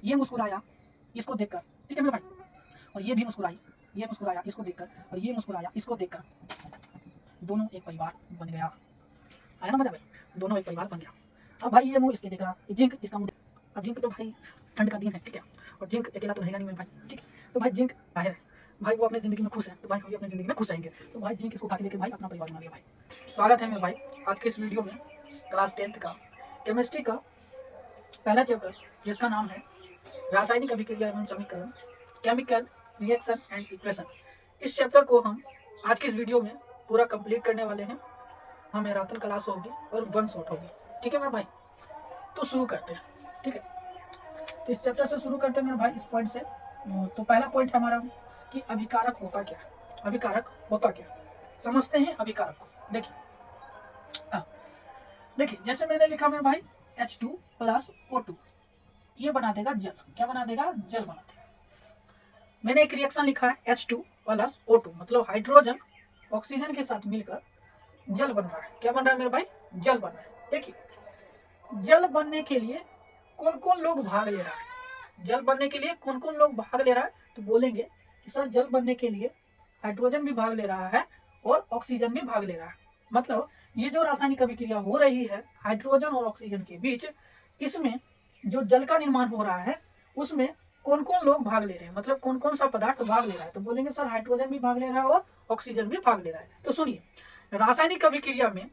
ये मुस्कुराया इसको देखकर, ठीक है मेरे भाई, और ये भी मुस्कुराई, ये मुस्कुराया इसको देखकर, और ये मुस्कुराया इसको देखकर, दोनों एक परिवार बन गया। आया ना मजा भाई, दोनों एक परिवार बन गया। अब भाई ये मुंह इसके देख रहा, जिंक इसका मुंह, अब जिंक तो भाई ठंड का दिन है, ठीक है, और जिंक अकेला तो रहेगा नहीं मेरे भाई, ठीक है, तो भाई जिंक बाहर है, भाई वो अपनी जिंदगी में खुश है, तो भाई हम भी अपनी जिंदगी में खुश रहेंगे, तो भाई जिंक इसको उठा के लेके भाई अपना परिवार बना लिया भाई। स्वागत है मेरे भाई आज के इस वीडियो में क्लास 10th का केमिस्ट्री का पहला चैप्टर, जिसका नाम है रासायनिक अभिक्रिया एवं समीकरण, केमिकल रिएक्शन एंड इक्वेशन। इस चैप्टर को हम आज के इस वीडियो में पूरा कंप्लीट करने वाले हैं। हमें मैराथन क्लास होगी और 1 शॉट होगी, ठीक है मेरे भाई। तो शुरू करते हैं, ठीक है, तो इस चैप्टर से शुरू करते हैं मेरे भाई, इस पॉइंट से। तो पहला पॉइंट है हमारा कि अभिकारक होता क्या, अभिकारक होता क्या, समझते हैं अभिकारक को। देखिए जैसे मैंने लिखा मेरे भाई H2 + O2, ये बना देगा जल, क्या बना देगा, जल बना देगा। मैंने एक रिएक्शन लिखा है H2 + O2, मतलब हाइड्रोजन ऑक्सीजन के साथ मिलकर जल बन रहा है। क्या बन रहा है मेरे भाई, जल बन रहा है। देखिए जल बनने के लिए कौन कौन लोग भाग ले रहा है, जल बनने के लिए कौन कौन लोग भाग ले रहा है, तो बोलेंगे कि सर जल बनने के लिए हाइड्रोजन भी भाग ले रहा है और ऑक्सीजन भी भाग ले रहा है। मतलब ये जो रासायनिक अभिक्रिया हो रही है हाइड्रोजन और ऑक्सीजन के बीच, इसमें जो जल का निर्माण हो रहा है उसमें कौन कौन लोग भाग ले रहे हैं, मतलब कौन कौन सा पदार्थ भाग ले रहा है, तो बोलेंगे सर हाइड्रोजन भी भाग ले रहा है और ऑक्सीजन भी भाग ले रहा है। तो सुनिए, रासायनिक अभिक्रिया में,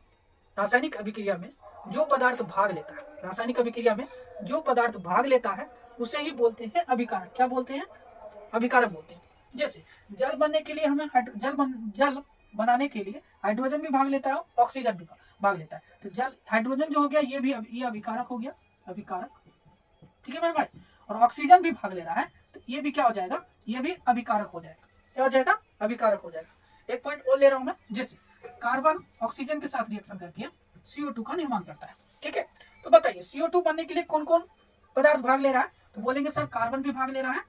रासायनिक अभिक्रिया में जो पदार्थ भाग लेता है, रासायनिक अभिक्रिया में जो पदार्थ भाग लेता है उसे ही बोलते हैं अभिकारक। क्या बोलते हैं, अभिकारक बोलते हैं। जैसे जल बनने के लिए हमें जल बनाने के लिए हाइड्रोजन भी भाग लेता है और ऑक्सीजन भी भाग लेता है, तो जल हाइड्रोजन जो हो गया ये भी ये अभिकारक हो गया, अभिकारक, ठीक है मेरे भाई, और ऑक्सीजन भी भाग ले रहा है तो ये भी क्या हो जाएगा, ये भी अभिकारक हो जाएगा। क्या हो जाएगा, अभिकारक हो जाएगा। एक पॉइंट और ले रहा हूं मैं, जैसे कार्बन ऑक्सीजन के साथ रिएक्शन करके CO2 का निर्माण करता है, ठीक है, तो बताइए CO2 बनने के लिए कौन कौन पदार्थ भाग ले रहा है, तो बोलेंगे सर कार्बन भी भाग ले रहा है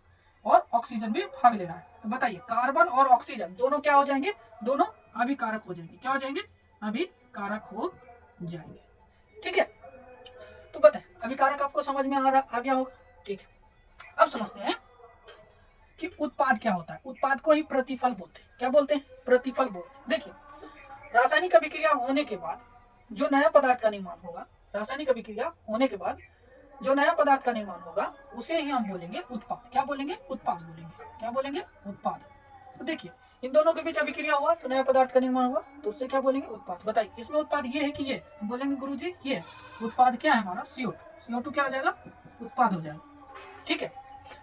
और ऑक्सीजन भी भाग ले रहा है। तो बताइए कार्बन और ऑक्सीजन दोनों क्या हो जाएंगे, दोनों अभिकारक हो जाएंगे। क्या हो जाएंगे, अभिकारक हो जाएंगे, ठीक है। तो बताए अभिकारक आपको समझ में आ गया होगा, ठीक है। अब समझते हैं कि उत्पाद क्या होता है। उत्पाद को ही प्रतिफल बोलते हैं। क्या बोलते हैं, प्रतिफल बोलते हैं। देखिए रासायनिक अभिक्रिया होने के बाद जो नया पदार्थ का निर्माण होगा, रासायनिक अभिक्रिया होने के बाद जो नया पदार्थ का निर्माण होगा उसे ही हम बोलेंगे उत्पाद। क्या बोलेंगे, उत्पाद बोलेंगे। क्या बोलेंगे, उत्पाद। तो देखिए इन दोनों के बीच अभिक्रिया हुआ तो नया पदार्थ का निर्माण हुआ तो उससे क्या बोलेंगे, उत्पाद। बताइए इसमें उत्पाद ये है कि ये, बोलेंगे गुरुजी ये उत्पाद क्या है हमारा, CO2। CO2 क्या हो जाएगा, उत्पाद हो जाएगा, ठीक है।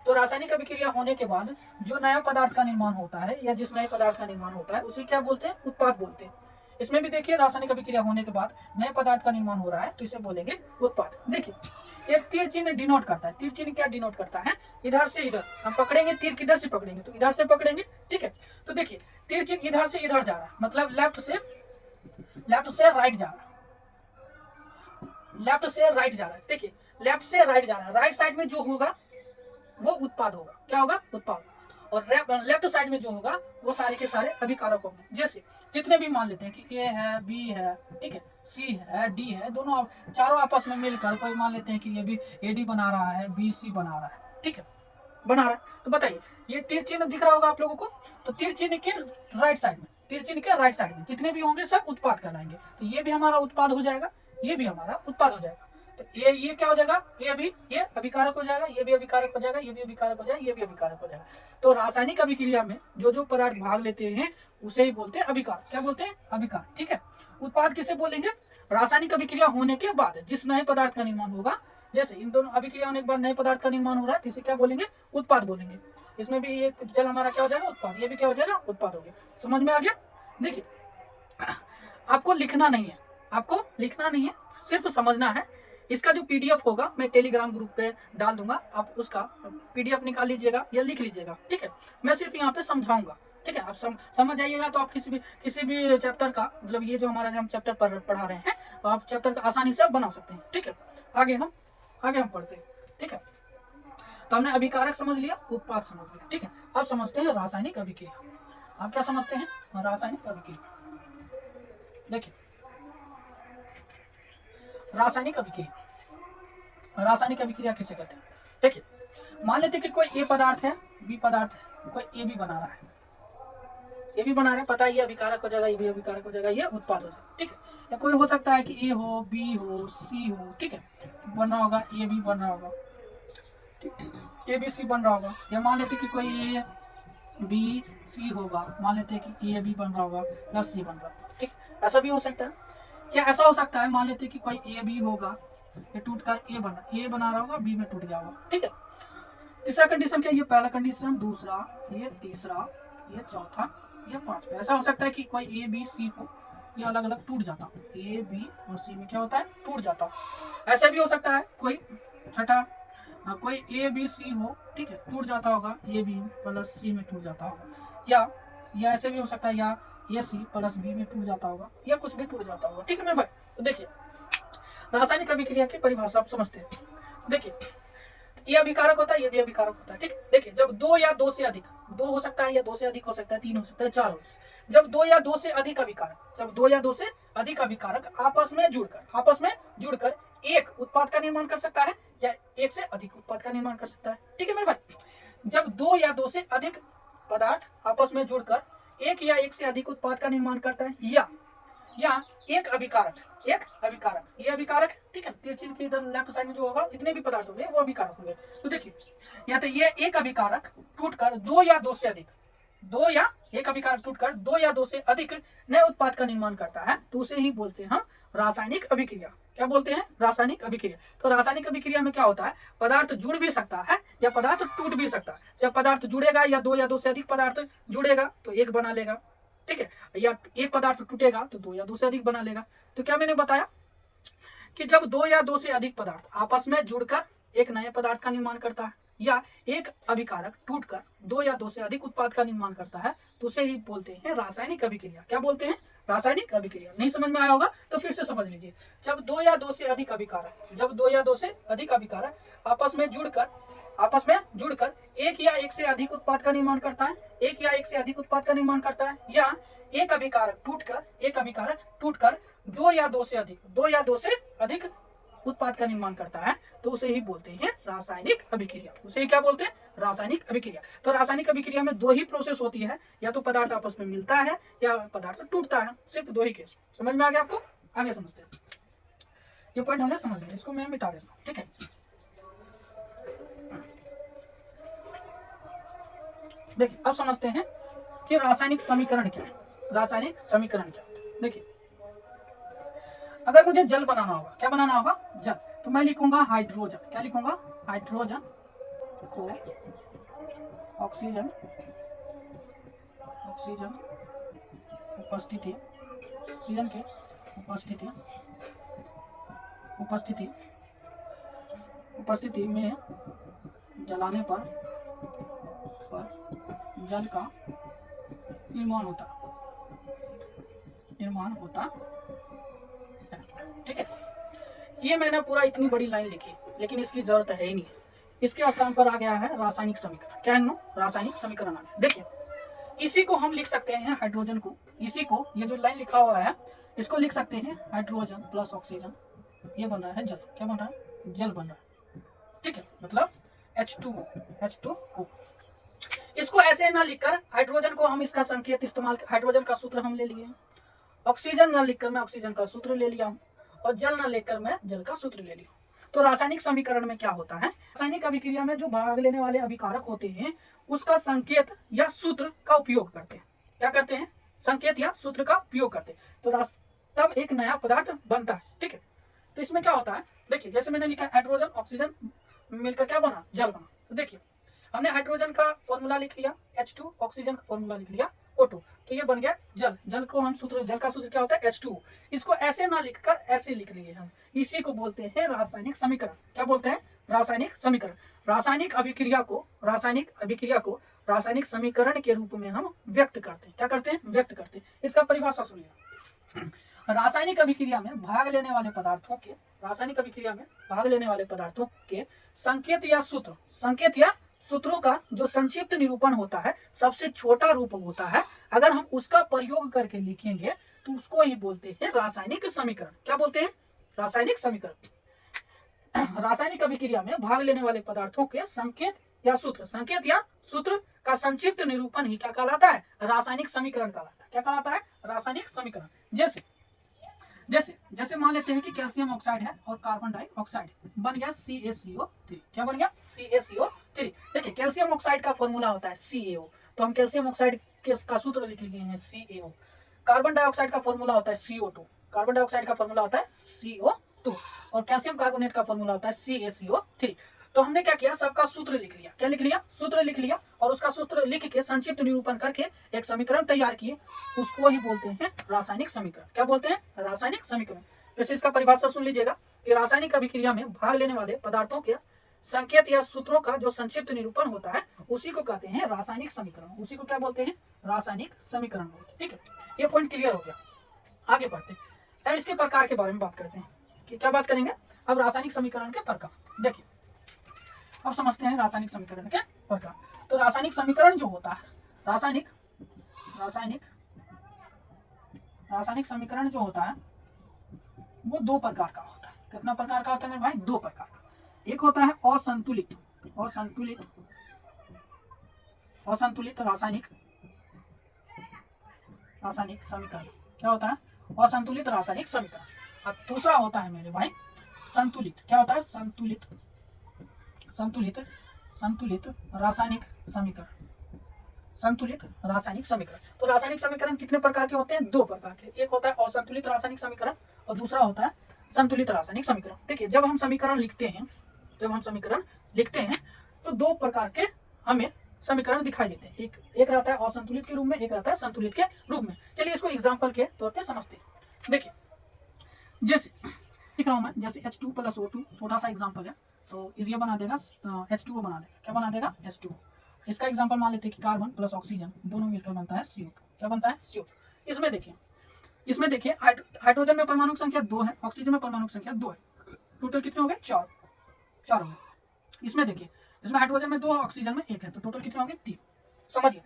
तो रासायनिक अभिक्रिया होने के बाद जो नया पदार्थ का निर्माण होता है या जिस नए पदार्थ का निर्माण होता है उसे क्या बोलते हैं, उत्पाद बोलते हैं। इसमें भी देखिए रासायनिक अभिक्रिया होने के बाद नए पदार्थ का निर्माण हो रहा है तो इसे बोलेंगे उत्पाद। देखिए एक तीर चिन्ह डिनोट करता है, तीर चिन्ह क्या डिनोट करता है, इधर से इधर हम पकड़ेंगे, तीर किधर से पकड़ेंगे, तो इधर से पकड़ेंगे, ठीक है। तो देखिए तीर चिन्ह इधर से इधर जा रहा है, मतलब लेफ्ट से राइट जा रहा है, लेफ्ट से राइट जा रहा है। देखिए लेफ्ट से राइट जा रहा है, राइट साइड में जो होगा वो उत्पाद होगा। क्या होगा, उत्पाद। और लेफ्ट साइड में जो होगा वो सारे के सारे अभिकारक होंगे। जैसे जितने भी मान लेते हैं कि A है, B है, ठीक है, C है, D है, दोनों चारों आपस में मिलकर कोई मान लेते हैं कि ये भी AD बना रहा है, BC बना रहा है, ठीक है, बना रहा है। तो बताइए ये तीर चिन्ह दिख रहा होगा आप लोगों को, तो तीर चिन्ह के राइट साइड में, तीर चिन्ह के राइट साइड में जितने भी होंगे सब उत्पाद कहलाएंगे। तो ये भी हमारा उत्पाद हो जाएगा, ये भी हमारा उत्पाद हो जाएगा। तो ये क्या हो जाएगा, ये अभिकारक हो जाएगा, ये भी अभिकारक हो जाएगा, ये भी अभिकारक हो जाएगा, ये भी अभिकारक हो जाएगा। तो रासायनिक अभिक्रिया में जो जो पदार्थ भाग लेते हैं उसे ही बोलते हैं अभिकारक। क्या बोलते हैं, अभिकारक, ठीक है। उत्पाद किसे बोलेंगे, रासायनिक अभिक्रिया होने के बाद जिस नए पदार्थ का निर्माण होगा, जैसे इन दोनों अभिक्रिया होने के बाद नए पदार्थ का निर्माण हो रहा है तो इसे क्या बोलेंगे, उत्पाद बोलेंगे। इसमें भी ये जल हमारा क्या हो जाएगा, उत्पाद, ये भी क्या हो जाएगा, उत्पाद हो गया। समझ में आ गया। देखिए आपको लिखना नहीं है, आपको लिखना नहीं है, सिर्फ समझना है। इसका जो PDF होगा मैं टेलीग्राम ग्रुप पे डाल दूंगा, आप उसका PDF निकाल लीजिएगा या लिख लीजिएगा, ठीक है। मैं सिर्फ यहाँ पे समझाऊंगा, ठीक है। आप समझ जाइएगा तो आप किसी भी चैप्टर का, मतलब ये जो हमारा हम चैप्टर पढ़ा रहे हैं तो आप चैप्टर का आसानी से बना सकते हैं, ठीक है। आगे हम पढ़ते हैं, ठीक है। तो हमने अभिकारक समझ लिया, उत्पाद समझ लिया, ठीक है। अब समझते हैं रासायनिक अभिक्रिया। आप क्या समझते हैं, रासायनिक अभिक्रिया। देखिए रासायनिक अभिक्रिया, रासायनिक अभिक्रिया किसे कहते हैं। देखिए मान लेते कि कोई ए पदार्थ है, बी पदार्थ है, कोई ए भी बना रहा है, ये भी बना रहे हैं, पता है ये अभिकारक हो जाएगा, ये भी अभिकारक हो जाएगा, ये उत्पाद हो जाएगा, ठीक है। या कोई हो सकता है कि ए हो, बी हो, सी हो, ठीक है, बन रहा होगा, ए बी बन रहा होगा, ए बी सी बन रहा होगा। या मान लेते कि कोई ए बी सी होगा, मान लेते हैं कि ए बी बन रहा होगा प्लस सी बन रहा होगा, ठीक, ऐसा भी हो सकता है। क्या ऐसा हो सकता है, मान लेते हैं कि कोई ए बी होगा, ये टूट कर ए बना रहा होगा, बी में टूट गया होगा, ठीक है। तीसरा कंडीशन क्या, ये पहला कंडीशन, दूसरा, ये तीसरा, ये चौथा, ये पांचवा। ऐसा हो सकता है कि कोई ए बी सी हो, ये अलग अलग टूट जाता हो, ए बी और सी में क्या होता है, टूट जाता हो। ऐसा भी हो सकता है कोई छठा, कोई ए बी सी हो, ठीक है, टूट जाता होगा, ए बी प्लस सी में टूट जाता होगा। या ऐसे भी हो सकता है, या ए सी प्लस बी में टूट जाता होगा, या कुछ भी टूट जाता होगा, ठीक है मेरे भाई। तो देखिए रासायनिक अभिक्रिया की परिभाषा आप समझते हैं। देखिए ये अभिकारक होता है, ये भी अभिकारक होता है, ठीक। देखिए जब दो या दो से अधिक, दो हो सकता है या दो से अधिक हो सकता है, तीन हो सकता है, चार हो सकता है, जब दो या दो से अधिक अभिकारक, जब दो या दो से अधिक अभिकारक आपस में जुड़कर एक उत्पाद का निर्माण कर सकता है या एक से अधिक उत्पाद का निर्माण कर सकता है, ठीक है मेरे भाई। जब दो या दो से अधिक पदार्थ आपस में जुड़कर एक या एक से अधिक उत्पाद का निर्माण करता है, या एक अभिकारक, ये अभिकारक, ठीक है, तिरछी के इधर लेफ्ट साइड में जो होगा जितने भी पदार्थ होंगे वो अभिकारक होंगे। तो देखिए या तो ये एक अभिकारक टूटकर दो या दो से अधिक, एक अभिकारक टूटकर दो या दो से अधिक नए उत्पाद का निर्माण करता है, तो उसे ही बोलते हैं हम रासायनिक अभिक्रिया। क्या बोलते हैं, रासायनिक अभिक्रिया। तो रासायनिक अभिक्रिया में क्या होता है, पदार्थ जुड़ भी सकता है या पदार्थ टूट भी सकता है। जब पदार्थ जुड़ेगा या दो से अधिक पदार्थ जुड़ेगा तो एक बना लेगा, ठीक है, या एक पदार्थ टूटेगा तो दो या दो से अधिक बना लेगा। तो क्या मैंने बताया कि जब दो या दो से अधिक पदार्थ आपस में जुड़कर एक नए पदार्थ का निर्माण करता है, या एक अभिकारक टूटकर दो या दो से अधिक उत्पाद का निर्माण करता है, तो उसे ही बोलते हैं रासायनिक अभिक्रिया। क्या बोलते हैं, रासायनिक अभिक्रिया। नहीं समझ में आया होगा तो फिर से समझ लीजिए। जब दो या दो से अधिक अभिकारक आपस में जुड़कर एक या एक से अधिक उत्पाद का निर्माण करता है, या एक अभिकारक टूटकर दो या दो से अधिक उत्पाद का निर्माण करता है, तो उसे ही बोलते हैं रासायनिक अभिक्रिया। उसे ही क्या बोलते हैं, रासायनिक अभिक्रिया। तो रासायनिक अभिक्रिया में दो ही प्रोसेस होती है, या तो पदार्थ आपस में मिलता है या पदार्थ टूटता है, सिर्फ दो ही केस। समझ में आ गया आपको, आगे समझते हैं। ये पॉइंट हमने समझ लिया, इसको मैं मिटा देता हूँ, ठीक है। देखिए अब समझते हैं कि रासायनिक समीकरण क्या है। रासायनिक समीकरण क्या होता है, देखिए अगर मुझे जल बनाना होगा, क्या बनाना होगा, जल, तो मैं लिखूंगा हाइड्रोजन। क्या लिखूंगा, हाइड्रोजन को ऑक्सीजन उपस्थिति में जलाने पर जल का निर्माण होता, ठीक है। ये मैंने पूरा इतनी बड़ी लाइन लिखी, लेकिन इसकी जरूरत है ही नहीं। इसके स्थान पर आ गया है रासायनिक समीकरण। क्या है, रासायनिक समीकरण आ गया। देखिए इसी को हम लिख सकते हैं, हाइड्रोजन को, इसी को, ये जो लाइन लिखा हुआ है इसको लिख सकते हैं हाइड्रोजन प्लस ऑक्सीजन, ये बन रहा है जल। क्या बन रहा है, जल बन रहा है, ठीक है, मतलब H2O। इसको ऐसे ना लिखकर हाइड्रोजन को हम इसका संकेत इस्तेमाल, हाइड्रोजन का सूत्र हम ले लिए, ऑक्सीजन ना लिखकर मैं ऑक्सीजन का सूत्र ले लिया हूँ, और जल ना लेकर मैं जल का सूत्र ले लिया। तो रासायनिक समीकरण में क्या होता है, रासायनिक अभिक्रिया में जो भाग लेने वाले अभिकारक होते हैं उसका संकेत या सूत्र का उपयोग करते हैं। क्या करते हैं, संकेत या सूत्र का उपयोग करते हैं, तो तब एक नया पदार्थ बनता है, ठीक है। तो इसमें क्या होता है, देखिए जैसे मैंने लिखा हाइड्रोजन ऑक्सीजन मिलकर क्या बना, जल बना। तो देखिए हमने हाइड्रोजन का फॉर्मूला लिख लिया H2, ऑक्सीजन का फॉर्मूला लिख लिया O2, तो ये बन गया जल। जल को हम सूत्र, जल का सूत्र क्या होता है, H2O। इसको ऐसे ना लिखकर ऐसे लिख लिए हम, इसी को बोलते हैं रासायनिक समीकरण। क्या बोलते हैं, रासायनिक समीकरण। रासायनिक अभिक्रिया को रासायनिक समीकरण के रूप में हम व्यक्त करते हैं। क्या करते हैं, व्यक्त करते हैं। इसका परिभाषा सुनिए। रासायनिक अभिक्रिया में भाग लेने वाले पदार्थों के संकेत या सूत्रों का जो संक्षिप्त निरूपण होता है, सबसे छोटा रूप होता है, अगर हम उसका प्रयोग करके लिखेंगे तो उसको ही बोलते हैं रासायनिक समीकरण। क्या बोलते हैं, रासायनिक समीकरण। रासायनिक अभिक्रिया में भाग लेने वाले पदार्थों के संकेत या सूत्र, संकेत या सूत्र का संक्षिप्त निरूपण ही क्या कहलाता है, रासायनिक समीकरण कहलाता है। क्या कहलाता है, रासायनिक समीकरण। जैसे जैसे जैसे मान लेते हैं कि कैल्शियम ऑक्साइड है और कार्बन डाइऑक्साइड, बन गया CaCO3। क्या बन गया, CaCO3। देखिए कैल्शियम ऑक्साइड का फॉर्मूला होता है CaO, तो हम कैल्शियम ऑक्साइड का सूत्र लिख लिए हैं CaO। कार्बन डाइऑक्साइड का फॉर्मूला होता है CO2, कार्बन डाइऑक्साइड का फॉर्मूला होता है CO2, और कैल्शियम कार्बोनेट का फॉर्मूला होता है CaCO3। तो हमने क्या किया, सबका सूत्र लिख लिया। क्या लिख लिया, सूत्र लिख लिया, और उसका सूत्र लिख के संक्षिप्त निरूपण करके एक समीकरण तैयार किए, उसको ही बोलते हैं रासायनिक समीकरण। क्या बोलते हैं, रासायनिक समीकरण। जैसे इसका परिभाषा सुन लीजिएगा कि रासायनिक अभिक्रिया में भाग लेने वाले पदार्थों के संकेत या सूत्रों का जो संक्षिप्त निरूपण होता है उसी को कहते हैं रासायनिक समीकरण। उसी को क्या बोलते हैं, रासायनिक समीकरण बोलते हैं। ठीक है, ये पॉइंट क्लियर हो गया। आगे बढ़ते हैं, अब इसके प्रकार के बारे में बात करते हैं कि क्या बात करेंगे अब, रासायनिक समीकरण के प्रकार। देखिए अब समझते हैं रासायनिक समीकरण के प्रकार। तो रासायनिक समीकरण जो होता है, रासायनिक रासायनिक रासायनिक समीकरण जो होता है वो दो प्रकार का होता है। कितना प्रकार का होता है मेरे भाई, दो प्रकार का। एक होता है असंतुलित असंतुलित रासायनिक समीकरण। क्या होता है, असंतुलित रासायनिक समीकरण। और दूसरा होता है मेरे भाई संतुलित। क्या होता है, संतुलित रासायनिक समीकरण। संतुलित रासायनिक समीकरण। तो रासायनिक समीकरण कितने प्रकार के होते हैं, दो प्रकार के। एक होता है असंतुलित रासायनिक समीकरण और दूसरा होता है संतुलित रासायनिक समीकरण। देखिए जब हम समीकरण लिखते हैं तो दो प्रकार के हमें समीकरण दिखाई देते हैं। एक रहता है असंतुलित के रूप में, एक रहता है संतुलित के रूप में। चलिए इसको एग्जाम्पल के तौर पे समझते हैं। देखिए जैसे लिख रहा हूं मैं, जैसे H2 + O2, छोटा सा एग्जाम्पल है। तो ये बना देगा H2O बना देगा। क्या बना देगा, H2O। इसका एग्जाम्पल मान लेते हैं कि कार्बन प्लस ऑक्सीजन दोनों मिलकर बनता है CO2। क्या बनता है, CO2। इसमें देखिए हाइड्रोजन में परमाणु संख्या 2 है, ऑक्सीजन में परमाणु संख्या 2 है। टोटल कितने हो गए, 4 हो गए। इसमें देखिए, इसमें हाइड्रोजन में 2 ऑक्सीजन में 1 है, तो टोटल कितने हो गए, 3। समझिए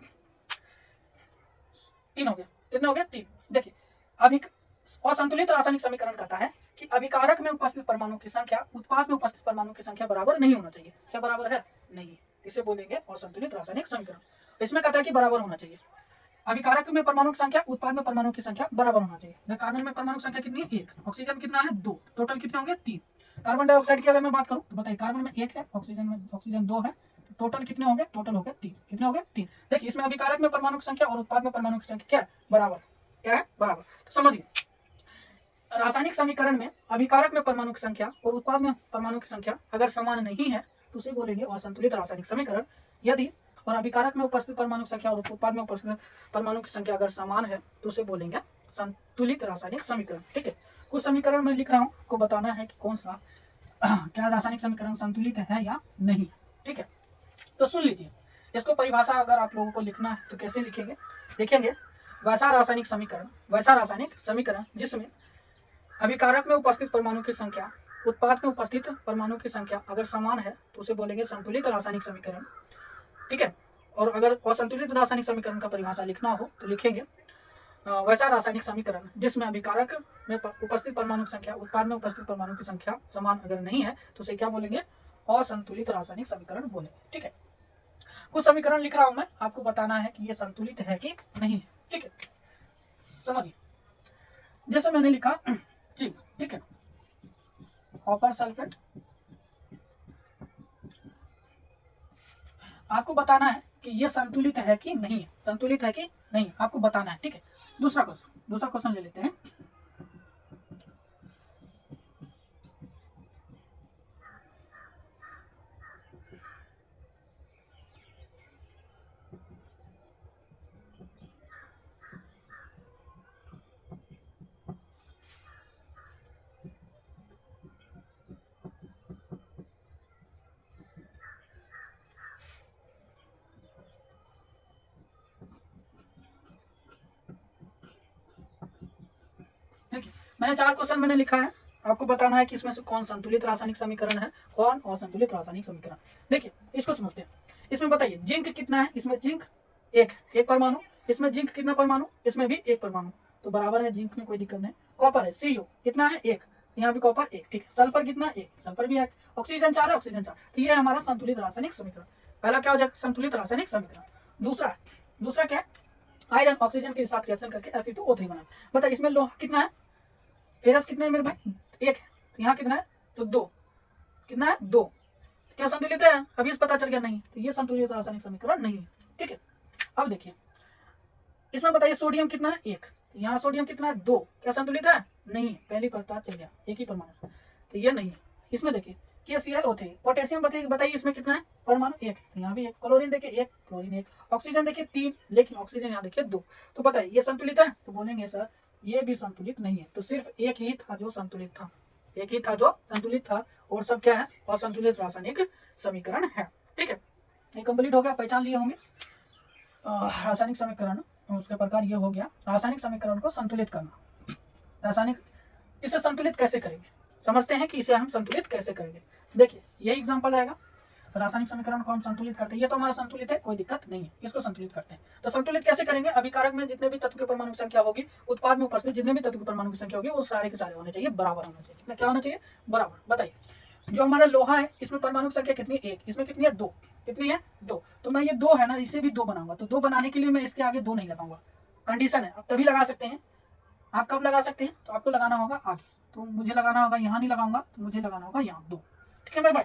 3 हो गया। कितने हो गए, 3। देखिए अभी असंतुलित रासायनिक समीकरण कहता है कि अभिकारक में उपस्थित परमाणु की संख्या उत्पाद में उपस्थित परमाणु की संख्या बराबर नहीं होना चाहिए। क्या बराबर है, नहीं। इसे बोलेंगे असंतुलित रासायनिक समीकरण। इसमें कहता है कि बराबर होना चाहिए। अभिकारक में परमाणु की संख्या उत्पाद में परमाणु की संख्या बराबर होना चाहिए। कार्बन में परमाणु संख्या कितनी है, 1। ऑक्सीजन कितना है, 2। टोटल कितने होंगे, 3। कार्बन डाइऑक्साइड की अगर मैं बात करूं तो बताइए, कार्बन में 1 है, ऑक्सीजन 2 है, तो टोटल कितने होंगे, टोटल हो गए 3। कितने हो गए, 3। देखिए इसमें अभिकारक में परमाणु की संख्या और उत्पाद में परमाणु की संख्या क्या है, बराबर। क्या है, बराबर। तो समझिए रासायनिक समीकरण में अभिकारक में परमाणु की संख्या और उत्पाद में परमाणु की संख्या अगर समान नहीं है तो उसे बोलेंगे असंतुलित रासायनिक समीकरण। यदि और अभिकारक में उपस्थित परमाणु की संख्या और उत्पाद में उपस्थित परमाणु की संख्या अगर समान है तो उसे बोलेंगे संतुलित रासायनिक समीकरण। ठीक है, कुछ समीकरण मैं लिख रहा हूँ, को बताना है कि कौन सा क्या रासायनिक समीकरण संतुलित है या नहीं। ठीक है, तो सुन लीजिए इसको परिभाषा अगर आप लोगों को लिखना है तो कैसे लिखेंगे, देखेंगे वैसा रासायनिक समीकरण जिसमें अभिकारक में उपस्थित परमाणु की संख्या उत्पाद में उपस्थित परमाणु की संख्या अगर समान है तो उसे बोलेंगे संतुलित रासायनिक समीकरण। ठीक है, और अगर असंतुलित रासायनिक समीकरण का परिभाषा लिखना हो तो लिखेंगे वैसा रासायनिक समीकरण जिसमें अभिकारक में उपस्थित परमाणु की संख्या उत्पाद में उपस्थित परमाणु की संख्या समान अगर नहीं है तो उसे क्या बोलेंगे, असंतुलित रासायनिक समीकरण बोलेंगे। ठीक है, कुछ समीकरण लिख रहा हूं मैं, आपको बताना है कि ये संतुलित है कि नहीं है। ठीक है, समझिए जैसे मैंने लिखा ठीक है, कॉपर सल्फेट। आपको बताना है कि ये संतुलित है कि नहीं है, संतुलित है कि नहीं, आपको बताना है। ठीक है, दूसरा क्वेश्चन ले लेते हैं। देखिए मैंने 4 क्वेश्चन मैंने लिखा है, आपको बताना है कि इसमें से कौन संतुलित रासायनिक समीकरण है, कौन असंतुलित रासायनिक समीकरण। देखिए इसको समझते हैं। इसमें बताइए जिंक कितना है, इसमें जिंक एक परमाणु, इसमें जिंक कितना परमाणु, इसमें भी 1 परमाणु, तो बराबर है, जिंक में कोई दिक्कत नहीं। कॉपर है CO कितना है, 1, यहाँ भी कॉपर 1। ठीक है, सल्फर कितना, 1, सल्फर भी 1। ऑक्सीजन 4 है, ऑक्सीजन 4। तो ये है हमारा संतुलित रासायनिक समीकरण। पहला क्या हो जाएगा, संतुलित रासायनिक समीकरण। दूसरा क्या है, आयरन ऑक्सीजन के साथ रिएक्शन करके Fe2O3 बना। बताइए इसमें लोहा कितना है, फेरस कितना है मेरे भाई, 1 है। यहाँ कितना है, तो 2, कितना है, 2। क्या संतुलित है, अभी पता चल गया नहीं, तो ये संतुलित रासायनिक समीकरण नहीं है। ठीक है, अब देखिए इसमें बताइए सोडियम कितना है, 1, यहाँ सोडियम कितना है, 2। क्या संतुलित है, नहीं है, पहली पता चल गया, एक ही परमाणु, तो ये नहीं है। इसमें देखिए KClO3, पोटेशियम बताइए इसमें कितना है, परमाणु 1, यहाँ भी 1, क्लोरीन देखिए 1, क्लोरीन 1, ऑक्सीजन देखिए 3, लेकिन ऑक्सीजन यहाँ देखिए 2। तो बताइए ये संतुलित है, तो बोलेंगे सर ये भी संतुलित नहीं है। तो सिर्फ एक ही था जो संतुलित था, एक ही था जो संतुलित था, और सब क्या है, असंतुलित रासायनिक समीकरण है। ठीक है, ये कंप्लीट हो गया, पहचान लिए होंगे रासायनिक समीकरण, उसके प्रकार ये हो गया रासायनिक समीकरण को संतुलित करना। रासायनिक, इसे संतुलित कैसे करेंगे, समझते हैं कि इसे हम संतुलित कैसे करेंगे। देखिए यही एग्जांपल आएगा, रासायनिक समीकरण को हम संतुलित करते हैं, ये तो हमारा संतुलित है, कोई दिक्कत नहीं है, इसको संतुलित करते हैं। तो संतुलित कैसे करेंगे, अभिकारक में जितने भी तत्व की परमाणु संख्या होगी, उत्पाद में उपस्थित जितने भी तत्व की परमाणु की संख्या होगी, वो सारे के सारे होने चाहिए बराबर होना चाहिए। कितना क्या होना चाहिए, बराबर। बताइए जो हमारा लोहा है इसमें परमाणु संख्या कितनी, 1, इसमें कितनी है, 2, कितनी है, 2। तो मैं ये 2 है ना, इसे भी 2 बनाऊंगा, तो 2 बनाने के लिए मैं इसके आगे 2 नहीं लगाऊंगा, कंडीशन है, आप तभी लगा सकते हैं। आप कब लगा सकते हैं, तो आपको लगाना होगा आगे, तो मुझे लगाना होगा यहाँ नहीं लगाऊंगा, तो मुझे लगाना होगा यहाँ 2। ठीक है मेरे भाई,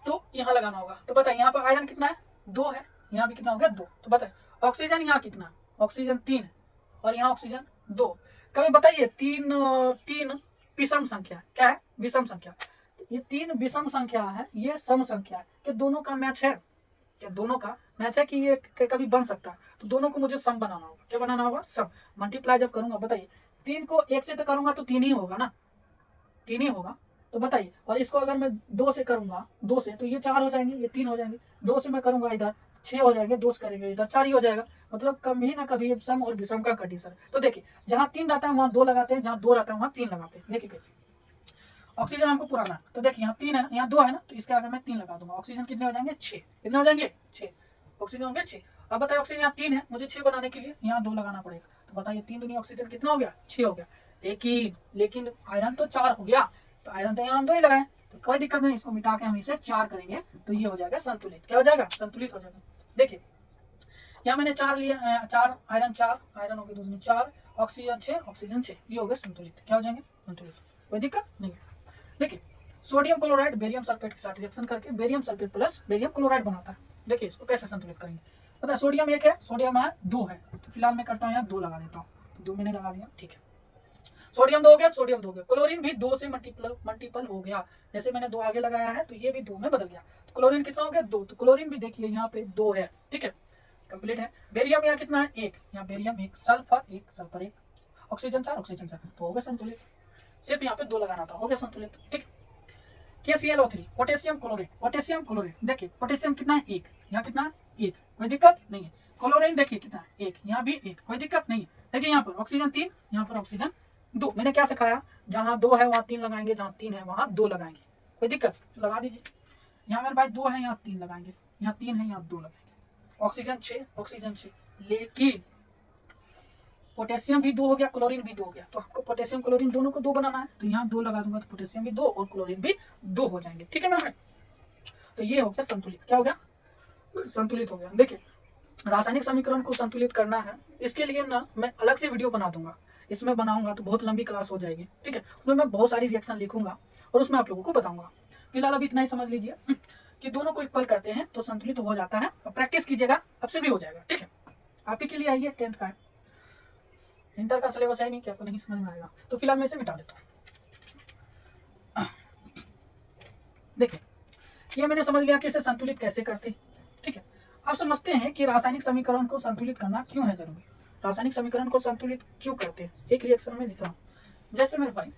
तो यहाँ लगाना होगा। तो बताइए यहाँ पर आयरन कितना है, 2 है, यहाँ भी कितना हो गया, 2। तो बताइए ऑक्सीजन यहाँ कितना है, ऑक्सीजन 3 है, और यहाँ ऑक्सीजन 2। कभी बताइए 3 विषम संख्या, क्या है, विषम संख्या। ये 3 विषम संख्या है, ये सम संख्या है, कि दोनों का मैच है, क्या दोनों का मैच है, कि ये कभी बन सकता है, तो दोनों को मुझे सम बनाना होगा। क्या बनाना होगा, सम। मल्टीप्लाई जब करूंगा, बताइए 3 को 1 से तो करूंगा तो 3 ही होगा ना, 3 ही होगा। तो बताइए, और इसको अगर मैं 2 से करूंगा, 2 से, तो ये 4 हो जाएंगे, ये 3 हो जाएंगे। 2 से मैं करूंगा इधर 6 हो जाएंगे, 2 से करेंगे इधर 4 ही हो जाएगा। मतलब कभी ना कभी सम और विषम का कंडीशन। तो देखिए जहां 3 रहता है वहां 2 लगाते हैं, जहां 2 रहता है वहां 3 लगाते हैं। देखिए कैसे, ऑक्सीजन हमको पुराना है, तो देखिए यहाँ 3 है ना, यहाँ 2 है ना, तो इसके आगे मैं 3 लगा दूंगा। ऑक्सीजन कितने हो जाएंगे, 6। कितने हो जाएंगे, 6 ऑक्सीजन होंगे, 6। अब बताइए ऑक्सीजन यहाँ 3 है, मुझे 6 बनाने के लिए यहाँ 2 लगाना पड़ेगा। तो बताइए 3 दूनी ऑक्सीजन कितना हो गया, 6 हो गया। लेकिन आयरन तो 4 हो गया, तो आयरन तो यहाँ हम 2 ही लगाए, तो कोई दिक्कत नहीं, इसको मिटा के हम इसे 4 करेंगे, तो ये हो जाएगा संतुलित। क्या हो जाएगा, संतुलित हो जाएगा। देखिए यहाँ मैंने 4 लिया, 4 आयरन, 4 आयरन हो गए, दूसरी 4 ऑक्सीजन 6, ऑक्सीजन 6, ये हो गए संतुलित। क्या हो जाएंगे, संतुलित, कोई दिक्कत नहीं है। देखिए सोडियम क्लोराइड बेरियम सल्फेट के साथ रिएक्शन करके barium sulphate plus barium chloride बनाता है। देखिए इसको कैसे संतुलित करेंगे, पता है सोडियम 1 है, सोडियम है 2 है, तो फिलहाल मैं करता हूँ यहाँ 2 लगा देता हूँ, तो 2 मैंने लगा दिया। ठीक है, सोडियम 2 हो गया, सोडियम 2 हो गया। क्लोरीन भी 2 से मल्टीपल हो गया, जैसे मैंने 2 आगे लगाया है, तो ये भी 2 में बदल गया। तो क्लोरीन कितना हो गया, 2, तो क्लोरीन भी देखिए यहाँ पे 2 है। ठीक है, कंप्लीट है। बेरियम यहाँ कितना है, 1, यहाँ barium 1, sulphur 1, sulphur 1, oxygen 4, oxygen 4, तो हो गया संतुलित। सिर्फ यहाँ पे 2 लगाना था, हो गया संतुलित। ठीक, KClO3, पोटेशियम क्लोरेट। देखिए पोटेशियम कितना है, 1, यहाँ कितना है, 1, कोई दिक्कत नहीं है। क्लोरीन देखिए कितना है, 1, यहाँ भी 1, कोई दिक्कत नहीं है। देखिए यहाँ पर ऑक्सीजन 3, यहाँ पर ऑक्सीजन 2। मैंने क्या सिखाया, जहाँ 2 है वहाँ 3 लगाएंगे, जहाँ 3 है वहाँ 2 लगाएंगे, कोई दिक्कत, तो लगा दीजिए। यहाँ मेरे पास 2 है, यहाँ 3 लगाएंगे, यहाँ 3 है, यहाँ 2 लगाएंगे। ऑक्सीजन 6, ऑक्सीजन 6, लेकिन पोटेशियम भी 2 हो गया, क्लोरीन भी 2 हो गया, तो आपको पोटेशियम क्लोरीन दोनों को 2 बनाना है, तो यहाँ 2 लगा दूंगा, तो पोटेशियम भी 2 और क्लोरीन भी 2 हो जाएंगे। ठीक है मेरे भाई, तो ये हो गया संतुलित। क्या हो गया, संतुलित हो गया। देखिए रासायनिक समीकरण को संतुलित करना है, इसके लिए ना मैं अलग से वीडियो बना दूंगा, इसमें बनाऊंगा तो बहुत लंबी क्लास हो जाएगी। ठीक है, उसमें मैं बहुत सारी रिएक्शन लिखूंगा और उसमें आप लोगों को बताऊंगा। फिलहाल अभी इतना ही समझ लीजिए कि दोनों को इक्वल करते हैं तो संतुलित हो जाता है, और प्रैक्टिस कीजिएगा, अब से भी हो जाएगा। ठीक है, आप ही के लिए आइए, 10th का है, इंटर का सिलेबस है नहीं कि आपको नहीं समझ में आएगा, तो फिलहाल मैं इसे मिटा देता हूँ। देखिए ये मैंने समझ लिया कि इसे संतुलित कैसे करते। ठीक है, अब समझते हैं कि रासायनिक समीकरण को संतुलित करना क्यों है जरूरी, रासायनिक समीकरण को संतुलित क्यों करते हैं। एक रिएक्शन में लिख रहा हूँ, जैसे मेरे भाई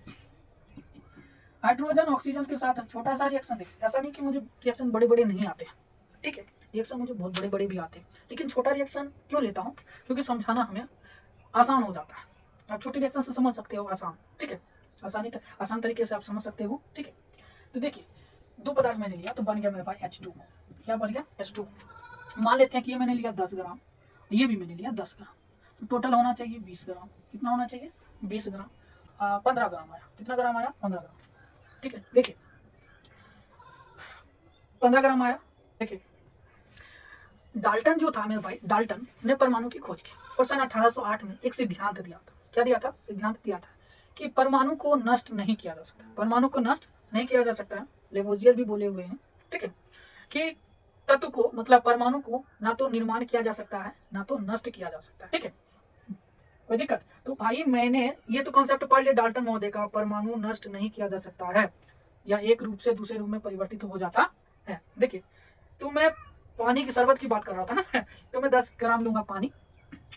हाइड्रोजन ऑक्सीजन के साथ छोटा सा रिएक्शन देखिए, ऐसा नहीं कि मुझे रिएक्शन बड़े बड़े नहीं आते हैं। ठीक है, रिएक्शन मुझे बहुत बड़े बड़े भी आते हैं, लेकिन छोटा रिएक्शन क्यों लेता हूँ, क्योंकि समझाना हमें आसान हो जाता है। आप छोटी रिएक्शन से समझ सकते हो आसान। ठीक है, आसान तरीके से आप समझ सकते हो। ठीक है, तो देखिए 2 पदार्थ मैंने लिया, तो बन गया मेरे पास H2। क्या बन गया, H2। मान लेते हैं कि ये मैंने लिया 10 ग्राम, ये भी मैंने लिया 10 ग्राम, तो टोटल होना चाहिए 20 ग्राम। कितना होना चाहिए, 20 ग्राम। 15 ग्राम आया, कितना ग्राम आया, 15 ग्राम। ठीक है, देखिए 15 ग्राम आया। देखिए डाल्टन जो था मेरे भाई, डाल्टन ने परमाणु की खोज की और सन 1808 में एक सिद्धांत दिया था। क्या दिया था? सिद्धांत दिया था कि परमाणु को नष्ट नहीं किया जा सकता, परमाणु को नष्ट नहीं किया जा सकता है। लेवोजियर भी बोले हुए हैं, ठीक है, कि तत्व को मतलब परमाणु को ना तो निर्माण किया जा सकता है ना तो नष्ट किया जा सकता है, ठीक है, कोई दिक्कत? तो भाई मैंने ये तो कॉन्सेप्ट पढ़ लिया डाल्टन महोदय का, परमाणु नष्ट नहीं किया जा सकता है या एक रूप से दूसरे रूप में परिवर्तित हो जाता है। देखिए, तो मैं पानी की शरबत की बात कर रहा था ना तो मैं 10 ग्राम लूंगा पानी,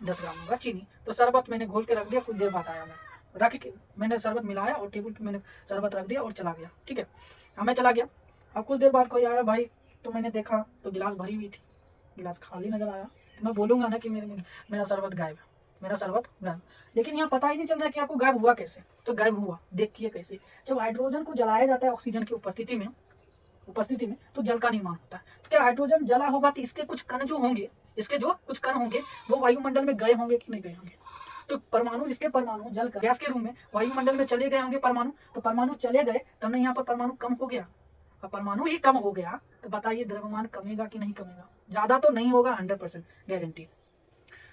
10 ग्राम लूंगा चीनी, तो शरबत मैंने घोल के रख दिया, कुछ देर बाद आया मैं रख के मैंने शरबत मिलाया और टेबल पे मैंने शरबत रख दिया और चला गया, ठीक है। अब मैं चला गया, अब कुछ देर बाद कोई आया भाई, तो मैंने देखा तो गिलास भरी हुई थी, गिलास खाली नजर आया, तो मैं बोलूंगा ना कि मेरा शरबत गायब है, मेरा शरबत गायब। लेकिन यहाँ पता ही नहीं चल रहा कि आपको गायब हुआ कैसे। तो गायब हुआ देखिए कैसे, जब हाइड्रोजन को जलाया जाता है ऑक्सीजन की उपस्थिति में तो जल का निर्माण होता है। तो क्या हाइड्रोजन जला होगा तो इसके कुछ कण जो होंगे, इसके जो कुछ कण होंगे वो वायुमंडल में गए होंगे कि नहीं गए होंगे? तो परमाणु, इसके परमाणु जल का गैस के रूप में वायुमंडल में चले गए होंगे परमाणु, तो परमाणु चले गए तब ना यहाँ पर परमाणु कम हो गया। अब परमाणु ही कम हो गया तो बताइए द्रव्यमान कमेगा कि नहीं कमेगा? ज्यादा तो नहीं होगा, 100% गारंटी,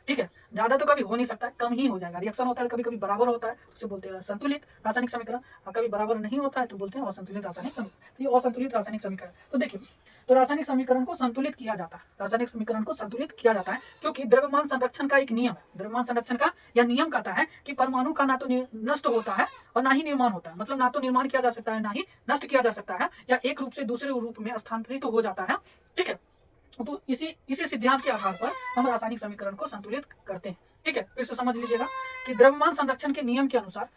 ठीक है। ज्यादा तो कभी हो नहीं सकता है, कम ही हो जाएगा। रिएक्शन होता है कभी कभी बराबर होता है तो उसे बोलते हैं संतुलित रासायनिक समीकरण, और कभी बराबर नहीं होता है तो बोलते हैं असंतुलित रासायनिक समीकरण। तो ये असंतुलित रासायनिक समीकरण, तो देखिए, तो रासायनिक समीकरण को संतुलित किया जाता है, रासायनिक समीकरण को संतुलित किया जाता है क्योंकि द्रव्यमान संरक्षण का एक नियम है। द्रव्यमान संरक्षण का यह नियम कहता है कि परमाणु का ना तो नष्ट होता है और ना ही निर्माण होता है, मतलब ना तो निर्माण किया जा सकता है ना ही नष्ट किया जा सकता है, या एक रूप से दूसरे रूप में स्थानांतरित हो जाता है, ठीक है। तो इसी सिद्धांत के आधार पर हम रासायनिक समीकरण को संतुलित करते हैं, ठीक है। फिर से समझ लीजिएगा कि द्रव्यमान संरक्षण के नियम के अनुसार,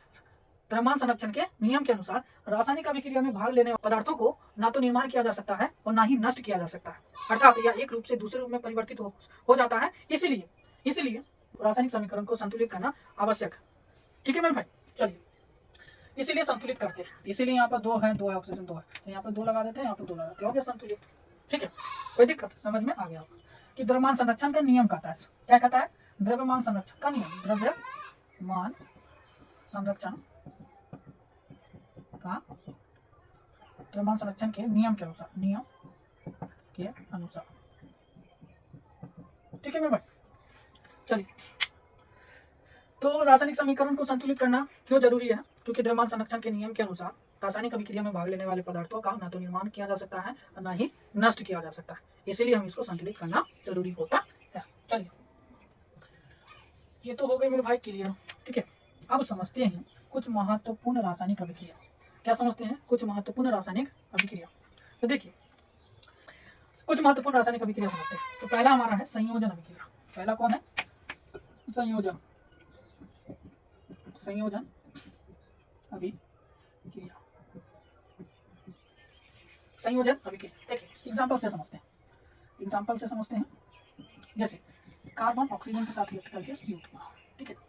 द्रव्यमान संरक्षण के नियम के अनुसार रासायनिक अभिक्रिया में भाग लेने वाले पदार्थों को ना तो निर्माण किया जा सकता है और ना ही नष्ट किया जा सकता है, अर्थात यह एक रूप से दूसरे रूप में परिवर्तित हो जाता है। इसीलिए रासायनिक समीकरण को संतुलित करना आवश्यक है, ठीक है मेरे भाई। चलिए, इसीलिए संतुलित करते हैं, इसीलिए यहाँ पर दो है ऑक्सीजन 2 है, तो यहाँ पर 2 लगा देते हैं, यहाँ पर 2 लगा देते हैं, हो गया संतुलित, ठीक है। कोई दिक्कत? समझ में आ गया आपको कि द्रव्यमान संरक्षण का नियम कहता है, क्या कहता है? द्रव्यमान संरक्षण का नियम, द्रव्यमान संरक्षण का, द्रव्यमान संरक्षण के नियम के अनुसार, ठीक है मेरे भाई। चलिए, तो रासायनिक समीकरण को संतुलित करना क्यों जरूरी है? क्योंकि द्रव्यमान संरक्षण के नियम के अनुसार रासायनिक अभिक्रिया में भाग लेने वाले पदार्थों का ना तो निर्माण किया जा सकता है और ना ही नष्ट किया जा सकता है, इसीलिए हम इसको संतुलित करना जरूरी होता है। चलिए, ये तो हो गई मेरे भाई क्लियर, ठीक है। अब समझते हैं कुछ महत्वपूर्ण रासायनिक अभिक्रिया। क्या समझते हैं? कुछ महत्वपूर्ण रासायनिक अभिक्रिया। तो देखिए, कुछ महत्वपूर्ण रासायनिक अभिक्रिया समझते हैं। तो पहला हमारा है संयोजन अभिक्रिया। पहला कौन है? संयोजन अभिक्रिया। संयोजन अभिक्रिया देखिए एग्जांपल से समझते हैं, जैसे कार्बन ऑक्सीजन के साथ रिएक्ट करके CO2 बना, ठीक है।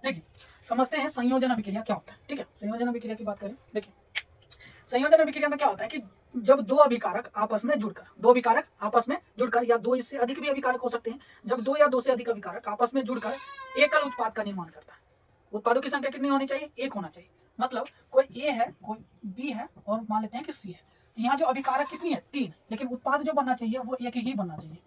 देखिए, समझते हैं संयोजन अभिक्रिया क्या होता है, ठीक है। संयोजन अभिक्रिया की बात करें, देखिए संयोजन अभिक्रिया में क्या होता है कि जब दो अभिकारक आपस में जुड़कर या दो इससे अधिक भी अभिकारक हो सकते हैं, जब दो या दो से अधिक अभिकारक आपस में जुड़कर एकल उत्पाद का निर्माण करता है। उत्पादों की संख्या कितनी होनी चाहिए? एक होना चाहिए, मतलब कोई ए है कोई बी है और मान लेते हैं कि सी है। यहाँ जो अभिकारक कितनी है? 3, लेकिन उत्पाद जो बनना चाहिए वो एक ही बनना चाहिए।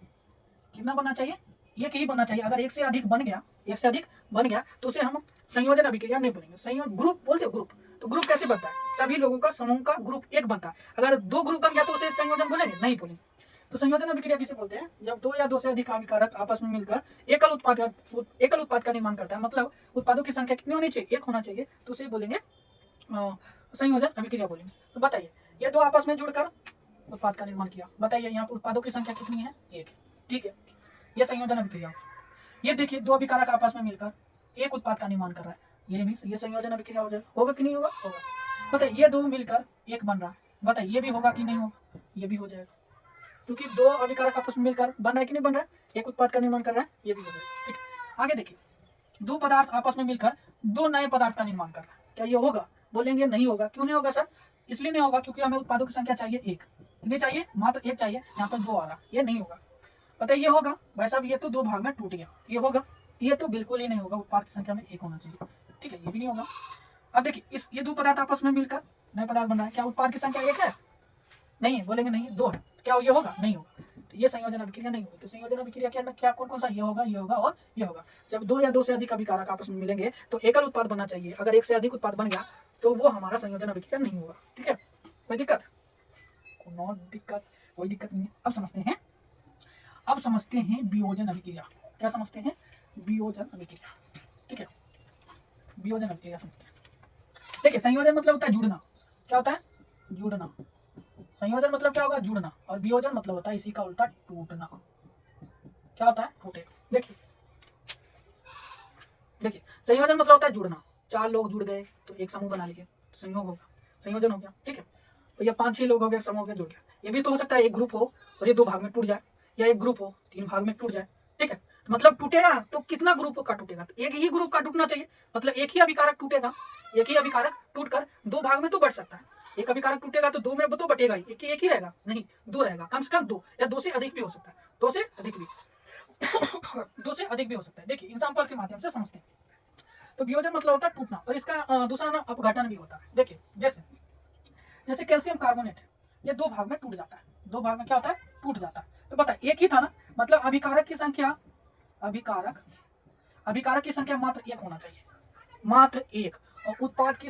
कितना बनना चाहिए? एक ही बनना चाहिए। अगर एक से अधिक बन गया तो उसे हम संयोजन अभिक्रिया नहीं बोलेंगे, संयोजन ग्रुप बोलते हो। ग्रुप, तो ग्रुप कैसे बनता है? सभी लोगों का समूह का ग्रुप एक बनता है। अगर 2 ग्रुप बन गया तो उसे संयोजन बोलेंगे? नहीं बोलेंगे। तो संयोजन अभिक्रिया किसे बोलते हैं? जब 2 या 2 से अधिक अभिकारक आपस में मिलकर एकल उत्पाद का निर्माण करता है, मतलब उत्पादों की संख्या कितनी होनी चाहिए? 1 होना चाहिए, तो उसे बोलेंगे संयोजन अभिक्रिया बोलेंगे। तो बताइए, ये दो आपस में जुड़कर उत्पाद का निर्माण किया। बताइए यहाँ पर उत्पादों की संख्या कितनी है? एक है। ठीक है, ये संयोजन अभिक्रिया। ये देखिए दो अभिकारक आपस में मिलकर एक उत्पाद का निर्माण कर रहा है, ये भी ये संयोजन अभिक्रिया हो जाएगा। होगा कि नहीं होगा? होगा। बताइए ये दो मिलकर एक बन रहा है, बताइए ये भी होगा कि नहीं होगा? ये भी हो जाएगा, क्योंकि दो अभिकारक आपस में मिलकर बन रहा है कि नहीं बन रहा है, एक उत्पाद का निर्माण कर रहा है, ये भी हो जाएगा। ठीक है, आगे देखिए दो पदार्थ आपस में मिलकर दो नए पदार्थ का निर्माण कर रहा है, क्या ये होगा? बोलेंगे नहीं होगा। क्यों नहीं होगा सर? इसलिए नहीं होगा क्योंकि हमें उत्पादों की संख्या चाहिए एक, कितनी चाहिए? मात्र एक चाहिए, यहाँ पर दो आ रहा, ये नहीं होगा। बताइए ये होगा? भाई साहब ये तो दो भाग में टूट गया, ये होगा? ये तो बिल्कुल ही नहीं होगा, उत्पाद की संख्या में एक होना चाहिए। ठीक है, ये भी नहीं होगा। अब देखिए इस ये दो पदार्थ आपस में मिलकर नए पदार्थ बन रहा है, क्या उत्पाद की संख्या एक है? नहीं है, बोलेंगे नहीं दो है, क्या ये होगा? नहीं होगा, तो ये संयोजन अभिक्रिया नहीं होगी। तो संयोजन अभिक्रिया क्या क्या कौन कौन सा? ये होगा, ये होगा और ये होगा। जब दो या दो से अधिक अभिकारक आपस में मिलेंगे तो एकल उत्पाद बनना चाहिए, अगर एक से अधिक उत्पाद बन गया तो वो हमारा संयोजन अभिक्रिया नहीं होगा। ठीक है, कोई दिक्कत? कोई दिक्कत नहीं है। अब समझते हैं वियोजन अभिक्रिया। क्या समझते हैं? वियोजन अभिक्रिया। ठीक है, वियोजन अभिक्रिया समझते हैं। देखिए संयोजन मतलब होता है जुड़ना। क्या होता है? जुड़ना। संयोजन मतलब क्या होगा? जुड़ना। और वियोजन मतलब होता है इसी का उल्टा, टूटना। क्या होता है? टूटे। देखिए संयोजन मतलब होता है जुड़ना। चार लोग जुड़ गए तो एक समूह बना लिए, संयोग होगा, संयोजन हो गया। ठीक है, तो ये 5-6 लोग हो गए, समूह हो गया, जुड़ गया। ये भी तो हो सकता है एक ग्रुप हो और ये दो भाग में टूट जाए, या एक ग्रुप हो 3 भाग में टूट जाए। ठीक है, मतलब टूटेगा तो कितना ग्रुप का टूटेगा? तो एक ही ग्रुप का टूटना चाहिए, मतलब एक ही अभिकारक टूटेगा। एक ही अभिकारक टूटकर दो भाग में तो बढ़ सकता है। एक अभिकारक टूटेगा तो दो में तो बटेगा ही, एक ही रहेगा नहीं, दो रहेगा, कम से कम दो या दो से अधिक भी हो सकता है, दो से अधिक भी दो से अधिक भी हो सकता है। देखिए एग्जाम्पल के माध्यम से समझते हैं। तो वियोजन मतलब होता है टूटना, और इसका दूसरा नाम अपघटन भी होता है। देखिए जैसे कैल्शियम कार्बोनेट है, ये दो भाग में टूट जाता है। दो भाग में क्या होता है? टूट जाता है। तो बता एक ही था ना, मतलब अभिकारक की संख्या की संख्या मात्र एक होना चाहिए, मात्र एक। और उत्पाद की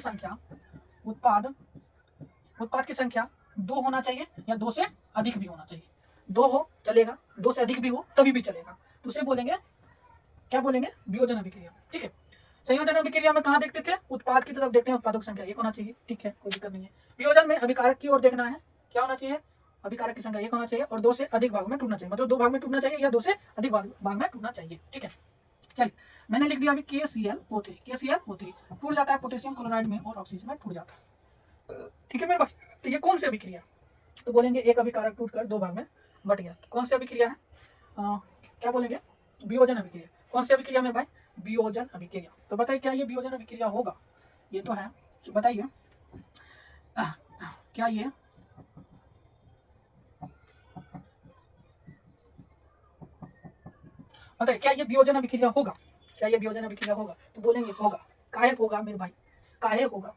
संख्या दो होना चाहिए या दो से अधिक भी होना चाहिए। दो हो चलेगा, दो से अधिक भी हो तभी भी चलेगा, तो उसे बोलेंगे, क्या बोलेंगे? वियोजन अभिक्रिया। ठीक है, संयोजन अभिक्रिया में कहाँ देखते थे? उत्पाद की तरफ देखते हैं, उत्पादों की संख्या एक होना चाहिए। ठीक है, कोई दिक्कत नहीं है। वियोजन में अभिकारक की ओर देखना है, क्या होना चाहिए? अभिकारक की संख्या एक होना चाहिए और दो से अधिक भाग में टूटना चाहिए, मतलब दो भाग में टूटना चाहिए या दो से अधिक भाग में टूटना चाहिए। ठीक है, चलिए मैंने लिख दिया अभी KClO3 टूट जाता है पोटेशियम क्लोराइड में और ऑक्सीजन में टूट जाता है। ठीक है मेरे भाई, तो ये कौन सी अभिक्रिया? तो बोलेंगे एक अभिकारक टूटकर दो भाग में बट गया, तो कौन सी अभिक्रिया है? क्या बोलेंगे? वियोजन अभिक्रिया। कौन सी अभिक्रिया मेरे भाई? वियोजन अभिक्रिया। तो बताइए क्या ये वियोजन अभिक्रिया होगा? ये तो है, बताइए क्या ये बताइए क्या ये वियोजन अभिक्रिया होगा? क्या ये वियोजन अभिक्रिया होगा? तो बोलेंगे होगा। काहे होगा मेरे भाई? काहे होगा?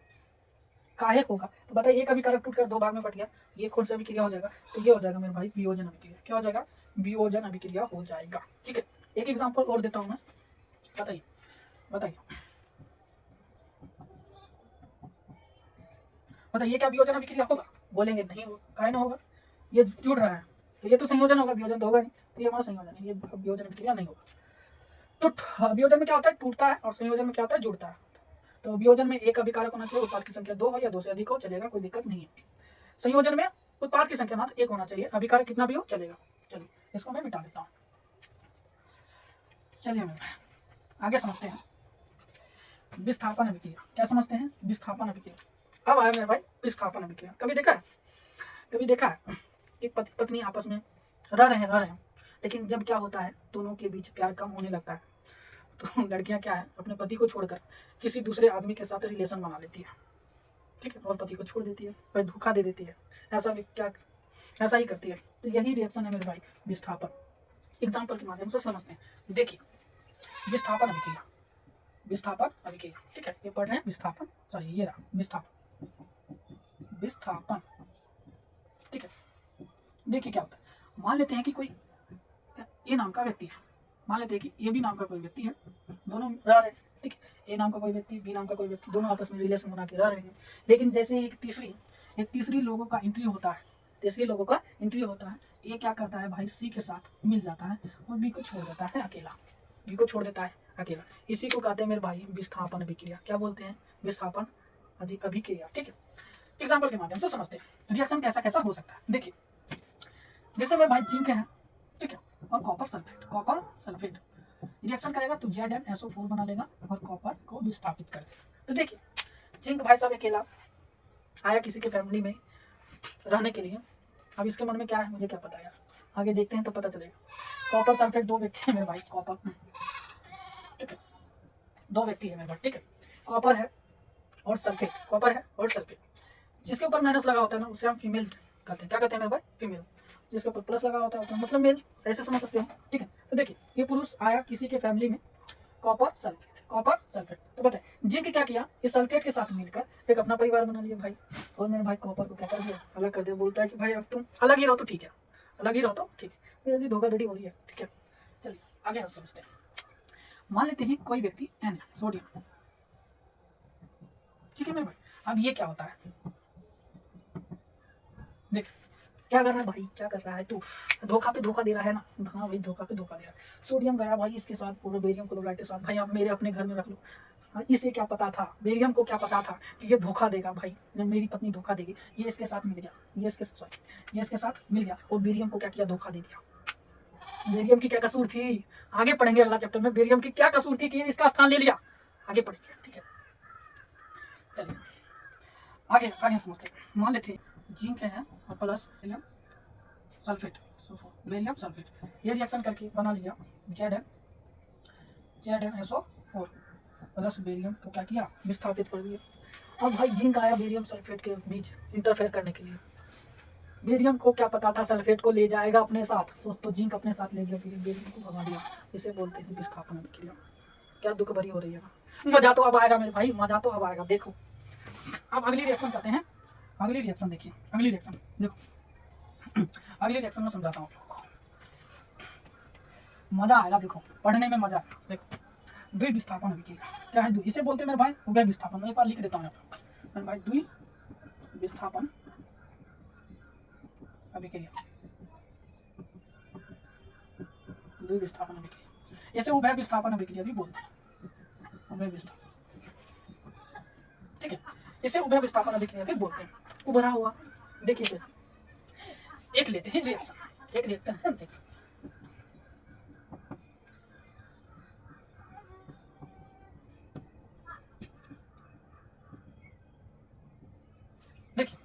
तो बताइए एक अभिकारक टूटकर दो भाग में बट गया, ये कौन सी अभिक्रिया हो जाएगा? तो ये हो जाएगा मेरे भाई वियोजन अभिक्रिया। क्या हो जाएगा? वियोजन अभिक्रिया हो जाएगा। ठीक है, एक एग्जांपल और देता हूं मैं, बताइए क्या वियोजन अभिक्रिया होगा? बोलेंगे नहीं होगा। काहे ना होगा? ये जुड़ रहा है, तो ये तो संयोजन होगा, वियोजन तो होगा नहीं, तो ये हमारा संयोजन है, ये वियोजन अभिक्रिया नहीं होगा। तो वियोजन में क्या होता है? टूटता है, और संयोजन में क्या होता है? जुड़ता है। तो वियोजन में एक अभिकारक होना चाहिए, उत्पाद की संख्या दो हो या दो से अधिक हो चलेगा, कोई दिक्कत नहीं है। संयोजन में उत्पाद की संख्या मात्र एक होना चाहिए, अभिकारक कितना भी हो चलेगा। चलिए इसको मैं मिटा देता हूँ। चलिए मैं आगे समझते हैं विस्थापन अभिक्रिया। क्या समझते हैं? विस्थापन अभिक्रिया। अब आया मेरे भाई विस्थापन अभिक्रिया। कभी देखा है कि पति पत्नी आपस में रह रहे हैं, लेकिन जब क्या होता है दोनों के बीच प्यार कम होने लगता है, तो लड़कियां क्या है अपने पति को छोड़कर किसी दूसरे आदमी के साथ रिलेशन बना लेती है। ठीक है, और पति को छोड़ देती है, फिर धोखा दे देती है, ऐसा ही करती है। तो यही रिएक्शन है मेरे भाई विस्थापन। एग्जाम्पल के माध्यम से समझते हैं। देखिए विस्थापन अभिक्रिया। ठीक है, ये पढ़ रहे हैं विस्थापन, सॉरी ये रहा विस्थापन। ठीक है, देखिए क्या होता है, मान लेते हैं कि कोई ए नाम का व्यक्ति है, मान लेते हैं कि ए बी नाम का कोई व्यक्ति है, दोनों रह रहे हैं। ठीक है, ए नाम का कोई व्यक्ति, बी नाम का कोई व्यक्ति, दोनों आपस में रिलेशन बना के रह रहे हैं। लेकिन जैसे एक तीसरी लोगों का एंट्री होता है, ए क्या करता है भाई? सी के साथ मिल जाता है और बी को छोड़ देता है अकेला। इसी को कहते हैं मेरे भाई विस्थापन अभिक्रिया। क्या बोलते हैं? विस्थापन अभिक्रिया। ठीक है, एग्जाम्पल के माध्यम से समझते हैं रिएक्शन कैसा हो सकता है। देखिए जैसे मेरे भाई जिंक है, ठीक है, और कॉपर सल्फेट रिएक्शन करेगा तो ZnSO4 बना लेगा और कॉपर को विस्थापित कर देगा। तो देखिए जिंक भाई साहब अकेला आया किसी के फैमिली में रहने के लिए। अब इसके मन में क्या है मुझे क्या पता यार, आगे देखते हैं तो पता चलेगा। कॉपर सल्फेट दो व्यक्ति है मेरे भाई, कॉपर, ठीक है, दो व्यक्ति है मेरे भाई, ठीक है, कॉपर है और सल्फेट, कॉपर है और सल्फेट। जिसके ऊपर माइनस लगा होता है ना उसे हम फीमेल कहते हैं। क्या कहते हैं मेरे भाई? फीमेल। जिसके ऊपर प्लस लगा होता है तो मतलब मेल, ऐसे समझ सकते हो, ठीक है। तो देखिए ये पुरुष आया किसी के फैमिली में, कॉपर सल्फेट। तो बताए जिंक क्या किया, इस सल्फेट के साथ मिलकर एक अपना परिवार बना लिया भाई। और मेरे भाई कॉपर को क्या कर दिया, अलग कर दिया। बोलता है कि भाई अब तुम अलग ही रहो तो ठीक है, अलग ही रहो तो ठीक है। ऐसी धोखाधड़ी हो रही है, ठीक है। चलिए आगे हम समझते हैं। मान लेते हैं कोई व्यक्ति N है, सोडियम, ठीक है मेरे भाई। अब ये क्या होता है, देख क्या कर रहा है भाई, क्या कर रहा है तू, धोखा पे धोखा दे रहा है ना। हाँ भाई धोखा पे धोखा दे रहा है। सोडियम गया भाई इसके साथ, पूरा बेरियम क्लोराइड के साथ। भाई आप मेरे अपने घर में रख लो। हाँ, इसे क्या पता था, बेरियम को क्या पता था कि ये धोखा देगा भाई, मेरी पत्नी धोखा देगी। ये इसके साथ मिल गया, ये इसके साथ मिल गया और बेरियम को क्या किया, धोखा दे दिया। बेरियम की क्या कसूर थी, आगे पढ़ेंगे अगला चैप्टर में। बेरियम की क्या कसूर थी कि इसका स्थान ले लिया, आगे पढ़ेंगे, ठीक है। चलिए आगे आगे समझते हैं। मान लेते जिंक है और plus barium sulphate, barium sulphate, ये रिएक्शन करके बना लिया ZnSO4 प्लस बेरियम को क्या किया, विस्थापित कर दिया। अब भाई जिंक आया बेरियम सल्फेट के बीच इंटरफेयर करने के लिए। बेरियम को क्या पता था सल्फेट को ले जाएगा अपने साथ, तो जिंक अपने साथ ले गया, बेरियम को भगा दिया। इसे बोलते हैं विस्थापन अभिक्रिया। क्या दुख भरी हो रही है ना, मजा तो अब आएगा मेरे भाई, मजा तो अब आएगा। देखो अब अगली रिएक्शन करते हैं। अगली रिएक्शन देखिए, अगली रिएक्शन देखो, अगली रिएक्शन में समझाता हूँ आप लोगों को, मजा आएगा। देखो पढ़ने में मजा आएगा। देखो द्वि विस्थापन अभिक्रिया क्या है, इसे बोलते हैं मेरे भाई उभय विस्थापन। मैं एक बार लिख देता हूँ मेरे भाई, द्वि विस्थापन अभिक्रिया, द्वि विस्थापन अभिक्रिया। इसे उभय विस्थापन अभिक्रिया भी बोलते हैं, उभय विस्थापन, ठीक है। इसे उभय विस्थापन अभिक्रिया भी बोलते हैं। उभरा हुआ देखिए कैसे, एक लेते हैं रिएक्शन, एक रिएक्टर है रिएक्शन। देखिए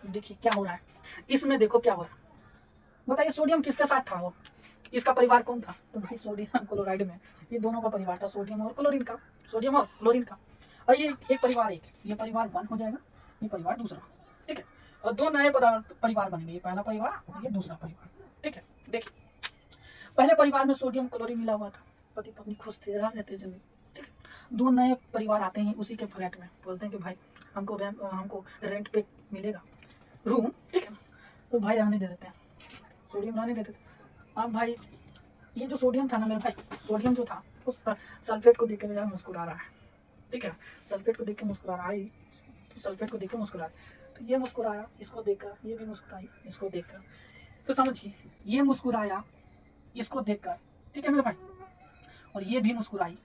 देखिए क्या हो रहा है इसमें, देखो क्या हो रहा है। बताइए सोडियम किसके साथ था, वो इसका परिवार कौन था, तो भाई सोडियम क्लोराइड में ये दोनों का परिवार था, सोडियम और क्लोरीन का, सोडियम और क्लोरीन का। और ये एक परिवार, एक ये परिवार वन हो जाएगा, ये परिवार दूसरा, ठीक है। और दो नए पदार्थ परिवार बनेंगे, ये पहला परिवार और ये दूसरा परिवार, ठीक है। देखिए पहले परिवार में सोडियम क्लोरीन मिला हुआ था, पति पत्नी खुश थे, रहते जिंदगी, ठीक है। दो नए परिवार आते हैं उसी के फ्लैट में, बोलते हैं कि भाई हमको रेंट पे मिलेगा रूम, ठीक है। तो भाई रहने दे देते हैं, सोडियम रहने देते थे। अब भाई ये जो सोडियम था ना मेरे भाई, सोडियम जो था उस सल्फेट को देख के मेरा मुस्कुरा रहा है, ठीक है। सल्फेट को देख के मुस्कुरा रहा है, तो सल्फेट को देख के मुस्कुरा रहा है। तो ये मुस्कुराया इसको देखकर, ये भी मुस्कुराई इसको देखकर। तो समझिए ये मुस्कुराया इसको देखकर, ठीक है मेरे भाई, और ये भी मुस्कुराई,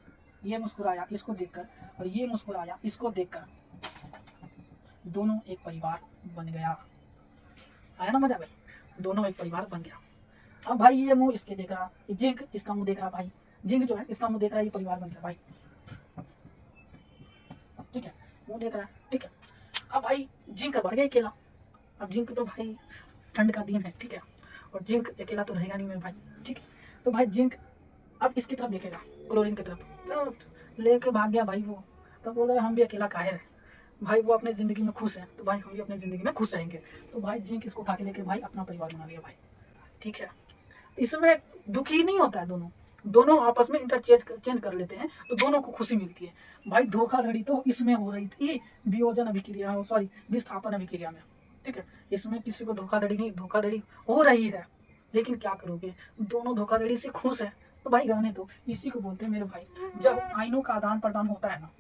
ये मुस्कुराया इसको देखकर और ये मुस्कुराया इसको देखकर, दोनों एक परिवार बन गया। आया ना मजा भाई, दोनों एक परिवार बन गया। अब भाई ये मुंह इसके देख रहा, जिंक इसका मुंह देख रहा भाई, जिंक जो है इसका मुंह देख रहा है, ये परिवार बन गया भाई, ठीक है, मुंह देख रहा है, ठीक है। अब भाई जिंक बढ़ गया अकेला। अब जिंक तो भाई ठंड का दिन है, ठीक है, और जिंक अकेला तो रहेगा नहीं मेरे भाई, ठीक है। तो भाई जिंक अब इसकी तरफ देखेगा, क्लोरीन की तरफ, तो लेके भाग गया भाई वो। तो बोल रहे हम भी अकेला काहे रहे भाई, वो अपने ज़िंदगी में खुश है तो भाई हम भी अपनी ज़िंदगी में खुश रहेंगे। तो भाई जिंक इसको उठा के लेके भाई अपना परिवार बना लिया भाई, ठीक है। इसमें दुखी नहीं होता है, दोनों दोनों आपस में चेंज कर लेते हैं तो दोनों को खुशी मिलती है। भाई धोखाधड़ी तो इसमें हो रही थी वियोजन अभिक्रिया, सॉरी विस्थापन अभिक्रिया में, ठीक है। इसमें किसी को धोखाधड़ी नहीं, धोखाधड़ी हो रही है, लेकिन क्या करोगे, दोनों धोखाधड़ी से खुश है तो भाई रहने दो। इसी को बोलते हैं मेरे भाई, जब आइनों का आदान प्रदान होता है ना,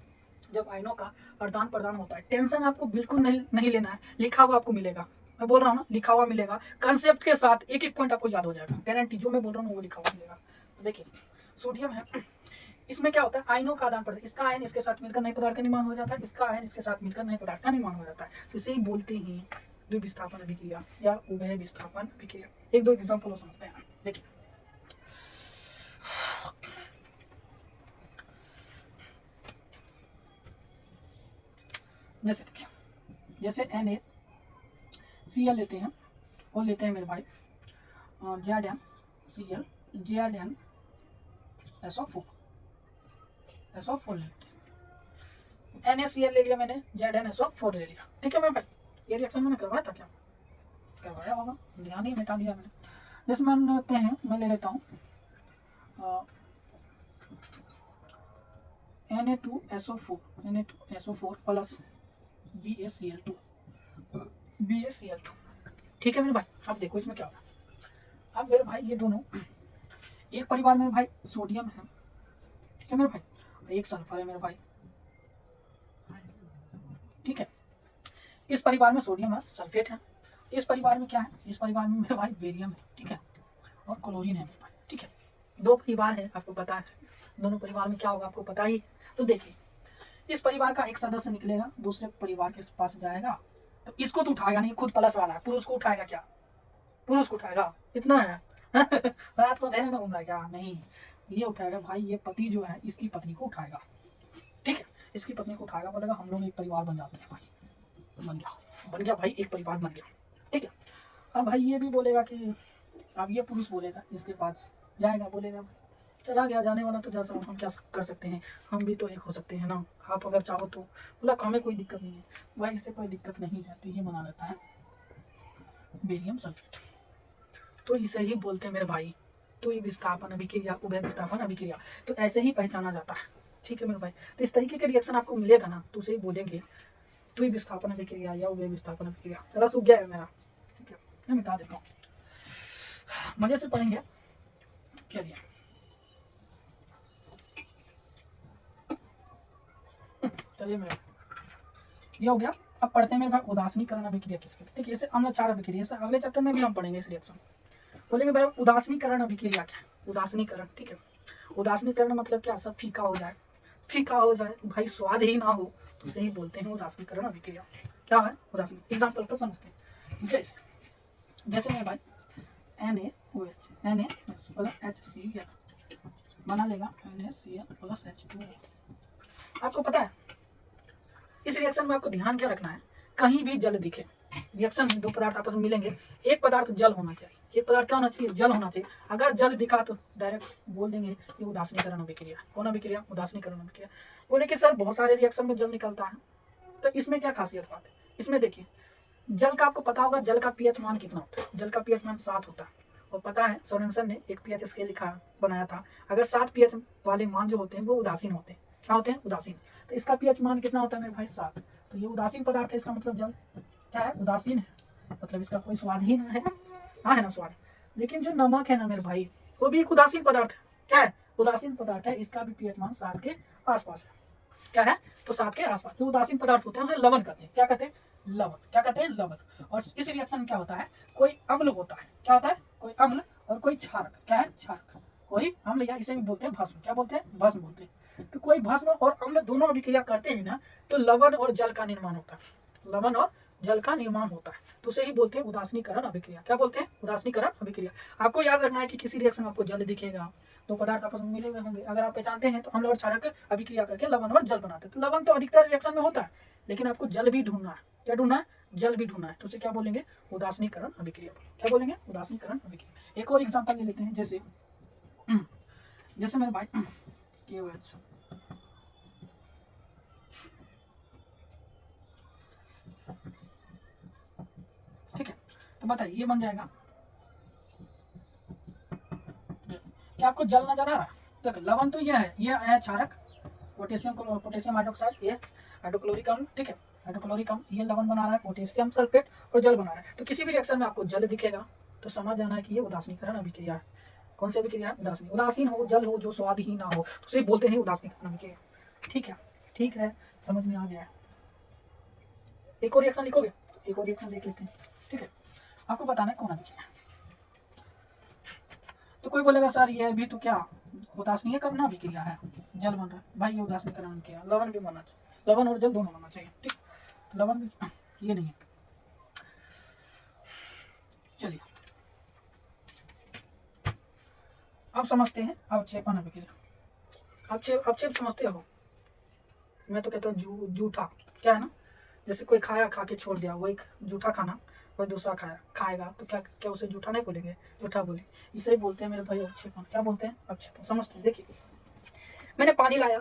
जब आइनों का आदान प्रदान होता है, टेंशन आपको बिल्कुल नहीं लेना है, लिखा हुआ आपको मिलेगा। मैं बोल रहा हूँ ना, लिखा हुआ मिलेगा, कंसेप्ट के साथ एक एक पॉइंट आपको याद हो जाएगा, गारंटी, जो मैं बोल रहा हूँ वो लिखा हुआ मिलेगा। देखिए सोडियम है, इसमें क्या होता है, आयनों का आदान प्रदान, इसका आयन इसके साथ मिलकर नए पदार्थ का निर्माण हो जाता है, इसका आयन इसके साथ मिलकर नए पदार्थ का निर्माण हो जाता है। तो इसे ही बोलते हैं द्विविस्थापन अभिक्रिया या उभय विस्थापन अभिक्रिया। एक दो एग्जाम्पल समझते हैं। देखिए जैसे देखिए, जैसे NaCl लेते हैं और लेते हैं मेरे भाई ZnCl ZnSO4 ले लेते हैं। NaCl ले लिया मैंने, ZnSO4 ले लिया, ठीक है मेरे भाई। ये रिएक्शन मैंने करवाया था क्या? करवाया होगा, ध्यान ही मिटा दिया मैंने। जैसे मान लेते हैं, मैं ले लेता हूँ Na2SO4 प्लस BaCl2, ठीक है मेरे भाई। अब देखो इसमें क्या होगा। अब मेरे भाई ये दोनों एक परिवार में भाई सोडियम है, ठीक है मेरे भाई, एक सल्फर है मेरे भाई, ठीक है। इस परिवार में सोडियम है, सल्फेट है। इस परिवार में क्या है, इस परिवार में मेरे भाई बेरियम है, ठीक है, और क्लोरीन है मेरे भाई, ठीक है। दो परिवार है, आपको पता है दोनों परिवार में क्या होगा आपको पता ही। तो देखिए इस परिवार का एक सदस्य निकलेगा, दूसरे परिवार के पास जाएगा, तो इसको तो उठाएगा नहीं, खुद प्लस वाला है, पुरुष को उठाएगा क्या? पुरुष को उठाएगा, इतना है रात को धैर्य में घूम रहा है क्या? नहीं, ये उठाएगा भाई, ये पति जो है इसकी पत्नी को उठाएगा, ठीक है, इसकी पत्नी को उठाएगा, बोलेगा हम लोग एक परिवार बन जाते हैं भाई। बन गया भाई, एक परिवार बन गया, ठीक है। अब भाई ये भी बोलेगा कि, अब ये पुरुष बोलेगा इसके पास जाएगा, बोलेगा चला गया, जाने वाला तो जा सकता, हम क्या कर सकते हैं, हम भी तो एक हो सकते हैं ना, आप अगर चाहो तो। बोला हमें कोई दिक्कत नहीं है भाई, इससे कोई दिक्कत नहीं है, तो ये बना लेता है बेरियम सल्फेट। तो इसे ही बोलते हैं मेरे भाई द्विविस्थापन अभिक्रिया, उभय विस्थापन अभिक्रिया। तो ऐसे ही पहचाना जाता है, ठीक है मेरे भाई। तो इस तरीके के रिएक्शन आपको मिलेगा ना, तो उसे ही बोलेंगे द्विविस्थापन अभिक्रिया या उभय विस्थापन अभिक्रिया। चला सूख गया है मेरा, ठीक है, मैं मिटा देता हूँ, मजे से पढ़ेंगे। चलिए चलिए मेरा ये हो गया। अब पढ़ते हैं मेरे भाई उदासीनीकरण अभिक्रिया किसके, ठीक है। जैसे अम्ल क्षार अभिक्रिया, अगले चैप्टर में भी हम पढ़ेंगे इस रिएक्शन। बोलेंगे भाई उदासीनीकरण अभिक्रिया क्या है, उदासीनीकरण, ठीक है। उदासीनीकरण मतलब क्या, सब फीका हो जाए, फीका हो जाए भाई, स्वाद ही ना हो, तो उसे ही बोलते हैं उदासीनीकरण अभिक्रिया। क्या है उदासीन, एग्जाम्पल तो समझते हैं। जैसे मेरे भाई NaOH प्लस HCl बना लेगा NaCl प्लस H2O। आपको पता है इस रिएक्शन में आपको ध्यान क्या रखना है, कहीं भी जल दिखे, रिएक्शन में दो पदार्थ आपस में मिलेंगे, एक पदार्थ जल होना चाहिए, एक पदार्थ क्या होना चाहिए, जल होना चाहिए। अगर जल दिखा तो डायरेक्ट बोल देंगे ये उदासीनीकरण अभिक्रिया। कौन अभिक्रिया, उदासीनीकरण अभिक्रिया। बोले कि सर बहुत सारे रिएक्शन में जल निकलता है, तो इसमें क्या खासियत बात है। इसमें देखिए जल का आपको पता होगा, जल का पीएच मान कितना होता है, जल का पीएच मान 7 होता है। और पता है सोरेनसन ने एक पीएच स्केल बनाया था, अगर 7 पीएच वाले मान जो होते हैं वो उदासीन होते हैं। क्या होते हैं, उदासीन। तो इसका पीएच मान कितना होता है मेरे भाई, 7। तो ये उदासीन पदार्थ है, इसका मतलब जल क्या है, उदासीन है, मतलब इसका कोई स्वाद ही ना है, हाँ है ना स्वाद। लेकिन जो नमक है ना मेरे भाई, वो भी एक उदासीन पदार्थ है। क्या है, उदासीन पदार्थ है, इसका भी पीएच मान 7 के आसपास है। क्या है, तो 7 के आसपास। जो उदासीन पदार्थ होते हैं उसे लवण कहते हैं। क्या कहते हैं, लवण। क्या कहते हैं, लवण। और इस रिएक्शन में क्या होता है, कोई अम्ल होता है, क्या होता है, कोई अम्ल और कोई क्षारक। क्या है, क्षारक। कोई अम्ल या इसे भी बोलते हैं भस्म। क्या बोलते हैं, भस्म बोलते हैं। तो कोई भस्म और अम्ल दोनों अभिक्रिया करते हैं ना, तो लवण और जल का निर्माण होता है, लवण और जल का निर्माण होता है, तो उसे ही बोलते हैं उदासीनीकरण अभिक्रिया। क्या बोलते हैं, उदासीनीकरण अभिक्रिया। आपको याद रखना है कि किसी रिएक्शन में आपको जल दिखेगा, दो पदार्थ आपस में मिले हुए होंगे, अगर आप पहचानते हैं तो अम्ल और क्षारक अभिक्रिया करके लवण और जल बनाते हैं। तो लवण तो अधिकतर रिएक्शन में होता है, लेकिन आपको जल भी ढूंढना है। क्या ढूंढना है, जल भी ढूंढना है, तो उसे क्या बोलेंगे, उदासीनीकरण अभिक्रिया। क्या बोलेंगे, उदासीनीकरण अभिक्रिया। एक और एग्जाम्पल ले लेते हैं, जैसे मेरे भाई KOH, ठीक है। तो बताइए ये बन जाएगा, क्या आपको जल नजर आ रहा है, देखो लवण तो ये है क्षारक, पोटेशियम हाइड्रोक्साइड, ये हाइड्रोक्लोरिक अम्ल, ठीक है, हाइड्रोक्लोरिक अम्ल, ये लवण बना रहा है, पोटेशियम सल्फेट, और जल बना रहा है। तो किसी भी रिएक्शन में आपको जल दिखेगा तो समझ जाना है कि ये उदासीनीकरण अभिक्रिया है। कौन सी अभिक्रिया है, उदासीन। उदासीन हो, जल हो, जो स्वाद ही ना हो, तो उसे बोलते हैं उदासीनीकरण अभिक्रिया। ठीक है, ठीक है, समझ में आ गया है। एक और रिएक्शन लिखोगे, एक और रिएक्शन देख लेते हैं, ठीक है। आपको बताना है कौन अभिक्रिया है। तो कोई बोलेगा सर ये भी तो क्या उदासीन करना अभिक्रिया है, जल बन रहा है भाई, ये उदासीन करना किया, लवण भी बनना चाहिए, लवण और जल दोनों बनना चाहिए, ठीक। तो लवण भी ये नहीं है। चलिए अब समझते हैं अवक्षेपण अभिक्रिया। अवक्षेप समझते हो? मैं तो कहता हूँ जूठा, क्या है ना, जैसे कोई खाया, खा के छोड़ दिया, वही जूठा खाना, कोई दूसरा खाएगा तो क्या क्या उसे जूठा नहीं बोलेंगे? जूठा बोले। इसे ही बोलते हैं मेरे भाई अवक्षेपण। क्या बोलते हैं? अवक्षेपण। समझते हैं? देखिए, मैंने पानी लाया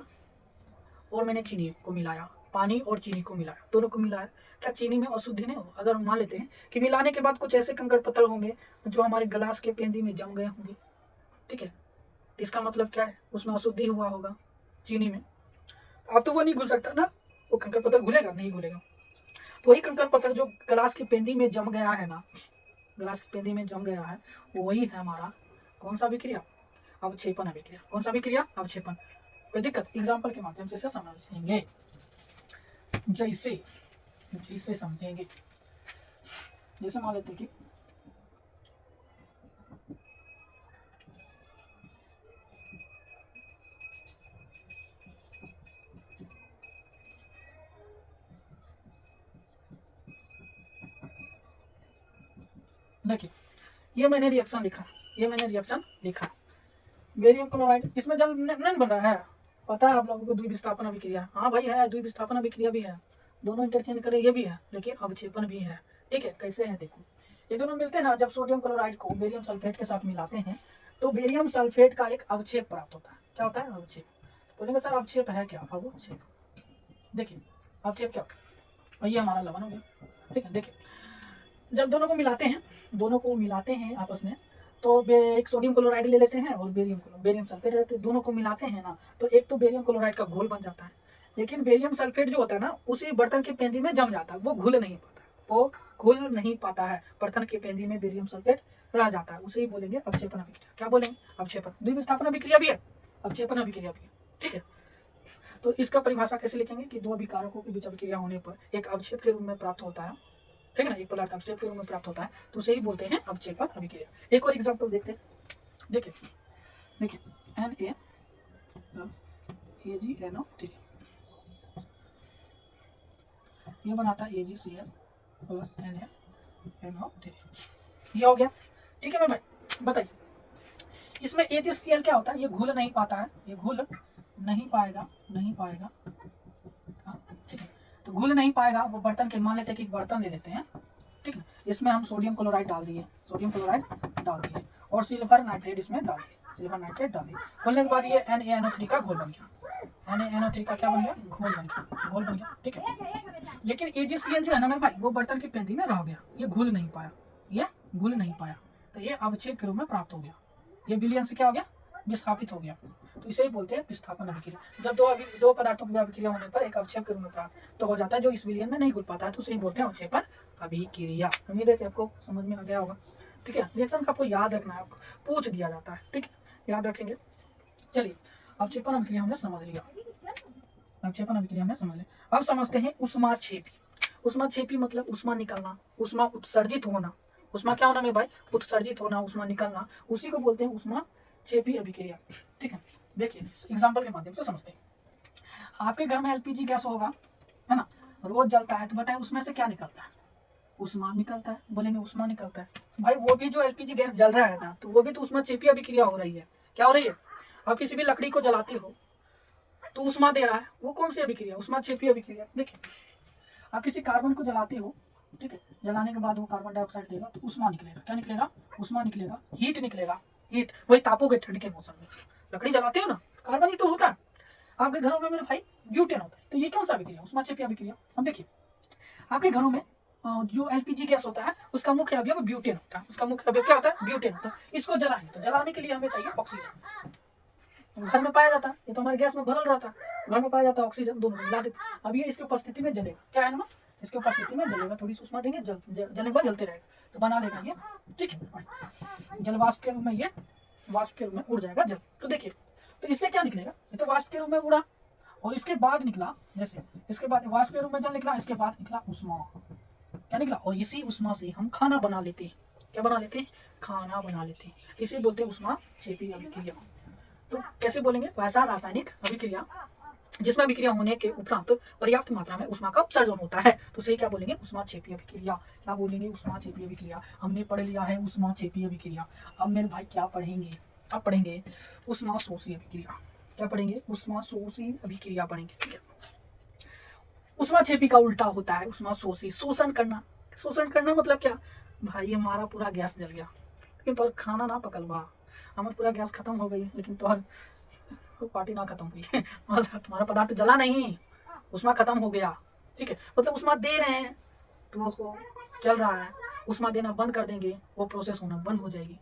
और मैंने चीनी को मिलाया, पानी और चीनी को मिलाया, दोनों को मिलाया, क्या चीनी में अशुद्धि नहीं हो? अगर मान लेते हैं कि मिलाने के बाद कुछ ऐसे कंकड़ पत्थर होंगे जो हमारे गिलास के पेंदी में जम गए होंगे, ठीक है, तो इसका मतलब क्या है? उसमें अशुद्धि हुआ होगा चीनी में। अब तो वो नहीं घुल सकता ना, वो कंकड़ पत्थर घुलेगा नहीं? घुलेगा। तो वही कंकड़ पत्थर जो गिलास की पेंदी में जम गया है ना, गिलास की पेंदी में जम गया है, वही है हमारा कौन सा अभिक्रिया? अवक्षेपण अभिक्रिया। कौन सा अभिक्रिया? अवक्षेपण। कोई दिक्कत? एग्जाम्पल के माध्यम से समझेंगे, जैसे जैसे समझेंगे, जैसे मान लेते कि देखिए, ये मैंने रिएक्शन लिखा, बेरियम क्लोराइड, इसमें जल नहीं बन रहा है, पता है आप लोगों को, द्विविस्थापन अभिक्रिया। हाँ भाई है, द्विविस्थापन अभिक्रिया भी है, दोनों इंटरचेंज करें, ये भी है, लेकिन अवक्षेपण भी है, ठीक है। कैसे है देखो, ये दोनों मिलते हैं ना, जब सोडियम क्लोराइड को बेरियम सल्फेट के साथ मिलाते हैं तो बेरियम सल्फेट का एक अवक्षेप प्राप्त होता है। क्या होता है? अवक्षेप। बोलेंगे सर अवक्षेप है क्या? अवक्षेप, देखिए अवक्षेप क्या होता है, और ये हमारा लवण हो गया, ठीक है। देखिए, जब दोनों को मिलाते हैं आपस में, तो एक सोडियम क्लोराइड ले लेते हैं और बेरियम सल्फेट रहते हैं, दोनों को मिलाते हैं ना, तो एक तो बेरियम क्लोराइड का घोल बन जाता है, लेकिन बेरियम सल्फेट जो होता है ना, उसी बर्तन के पेंदी में जम जाता है, वो घुल नहीं पाता है, बर्तन के पेंदी में बेरियम सल्फेट रह जाता है, उसे ही बोलेंगे अवक्षेपण अभिक्रिया। क्या बोलेंगे? अवक्षेपण। द्विविस्थापन अभिक्रिया भी है, अवक्षेपण अभिक्रिया भी है, ठीक है। तो इसका परिभाषा कैसे लिखेंगे कि दो अभिकारकों के बीच अभिक्रिया होने पर एक अवक्षेप के रूप में प्राप्त होता है, ठीक है ना, एक पदार्थ अवक्षेप के रूप में प्राप्त होता है, तो उसे ही बोलते हैं अवक्षेपण अभिक्रिया। एक और एग्जांपल देखते हैं, देखिए NaAgNO3, ये बनाता है AgCl प्लस NaNO3, ये हो गया, ठीक है मेरे भाई। बताइए, इसमें AgCl क्या होता है? ये घुल नहीं पाता है, ये घुल नहीं पाएगा, ठीक है, तो घुल नहीं पाएगा वो बर्तन के, मान लेते हैं कि बर्तन ले लेते हैं, ठीक है, इसमें हम सोडियम क्लोराइड डाल दिए और सिल्वर नाइट्रेट इसमें डाल दिए, खोलने के बाद ये NaNO3 का घोल बन गया, NaNO3 का क्या बन गया? घोल बन गया, ठीक है। लेकिन AgCl जो है ना मेरे भाई, वो बर्तन की पेंदी में रह गया, ये घुल नहीं पाया, तो ये अवक्षेप के रूप में प्राप्त हो गया, ये विलयन से क्या हो गया? विस्थापित हो गया, तो इसे ही बोलते हैं विस्थापन अभिक्रिया। जब दो पदार्थों की अभिक्रिया होने पर एक अवक्षेप के रूप में प्राप्त तो हो जाता है, जो इस विलयन में नहीं घुल पाता है, तो उसे ही बोलते हैं अवक्षेपण अभिक्रिया। उम्मीद है कि आपको समझ में आ गया होगा, ठीक है। रिएक्शन का आपको याद रखना है, आपको पूछ दिया जाता है, ठीक है, याद रखेंगे। चलिए, अवक्षेपण अभिक्रिया हमने समझ लिया, अब समझते हैं ऊष्माक्षेपी मतलब ऊष्मा निकलना, ऊष्मा उत्सर्जित होना, ऊष्मा क्या होना मेरे भाई? उत्सर्जित होना, ऊष्मा निकलना, उसी को बोलते हैं ऊष्माक्षेपी अभिक्रिया, ठीक है। देखिए, एग्जाम्पल के माध्यम से समझते हैं। आपके घर में LPG गैस होगा, है ना, रोज जलता है, तो बताए उसमें से क्या निकलता है? ऊष्मा निकलता है, बोलेंगे ऊष्मा निकलता है भाई। वो भी जो LPG गैस जल रहा है ना, तो वो भी तो ऊष्माक्षेपी अभिक्रिया हो रही है। क्या हो रही है? आप किसी भी लकड़ी को जलाते हो तो ऊष्मा दे रहा है, वो कौन सी अभिक्रिया? ऊष्माक्षेपी अभिक्रिया। देखिए, आप किसी कार्बन को जलाते हो, ठीक है, जलाने के बाद वो कार्बन डाइऑक्साइड देगा, तो ऊष्मा निकलेगा। क्या निकलेगा? ऊष्मा निकलेगा, हीट निकलेगा, हीट। वही तापोगे ठंड के मौसम में, लकड़ी जलाते हो ना, कार्बन ही तो होता है। आपके घरों में मेरे भाई ब्यूटेन होता है, तो ये कौन सा अभिक्रिया? ऊष्माक्षेपी अभिक्रिया। अब देखिए, आपके घरों में जो LPG गैस होता है उसका मुख्य अवयव ब्यूटेन होता है, उसका मुख्य अवयव क्या होता है? ब्यूटेन होता है। इसको जलाएंगे तो जलाने के लिए हमें चाहिए ऑक्सीजन, घर में पाया जाता है, ये तो हमारे गैस में भरल रहता है, घर में पाया जाता है ऑक्सीजन, दोनों मिला देते। अब ये इसकी उपस्थिति में जलेगा, क्या है ना, इसकी उपस्थिति में जलेगा, थोड़ी ऊष्मा देंगे, जलने के बाद जलते रहेगा, तो बना लेगा ये, ठीक है। जल वाष्प के रूप में ये वाष्प के रूप में उड़ जाएगा जल। तो देखिए, तो इससे क्या निकलेगा? ये तो वाष्प के रूप में उड़ा, और इसके बाद निकला, जैसे इसके बाद वाष्प के रूप में जल निकला, इसके बाद निकला ऊष्मा, क्या निकला? और इसी ऊष्मा से हम खाना बना लेते हैं। क्या बना लेते हैं? खाना बना लेते हैं। इसे बोलते हैं ऊष्माक्षेपी अभिक्रिया, तो कैसे बोलेंगे, वैसा रासायनिक अभिक्रिया जिसमें अभिक्रिया होने के उपरांत पर्याप्त मात्रा में उष्मा का उत्सर्जन होता है, तो सही क्या बोलेंगे, उष्माक्षेपी अभिक्रिया। क्या बोलेंगे, उष्माक्षेपी अभिक्रिया। हमने पढ़ लिया है उष्माक्षेपी अभिक्रिया। अब मेरे भाई क्या पढ़ेंगे, अब पढ़ेंगे उष्माशोषी अभिक्रिया। क्या पढ़ेंगे, उष्माशोषी अभिक्रिया पढ़ेंगे, ठीक है। उष्माक्षेपी का उल्टा होता है उष्माशोषी, शोषण करना। शोषण करना मतलब क्या भाई, हमारा पूरा गैस जल गया लेकिन तोहर खाना ना पकलवा, हमारा पूरा गैस खत्म हो गई लेकिन तोहर पार्टी ना खत्म हुई मतलब तुम्हारा पदार्थ जला नहीं, उष्मा खत्म हो गया, ठीक है। मतलब उष्मा दे रहे हैं तो चल रहा है, उष्मा देना बंद कर देंगे वो प्रोसेस होना बंद हो जाएगी।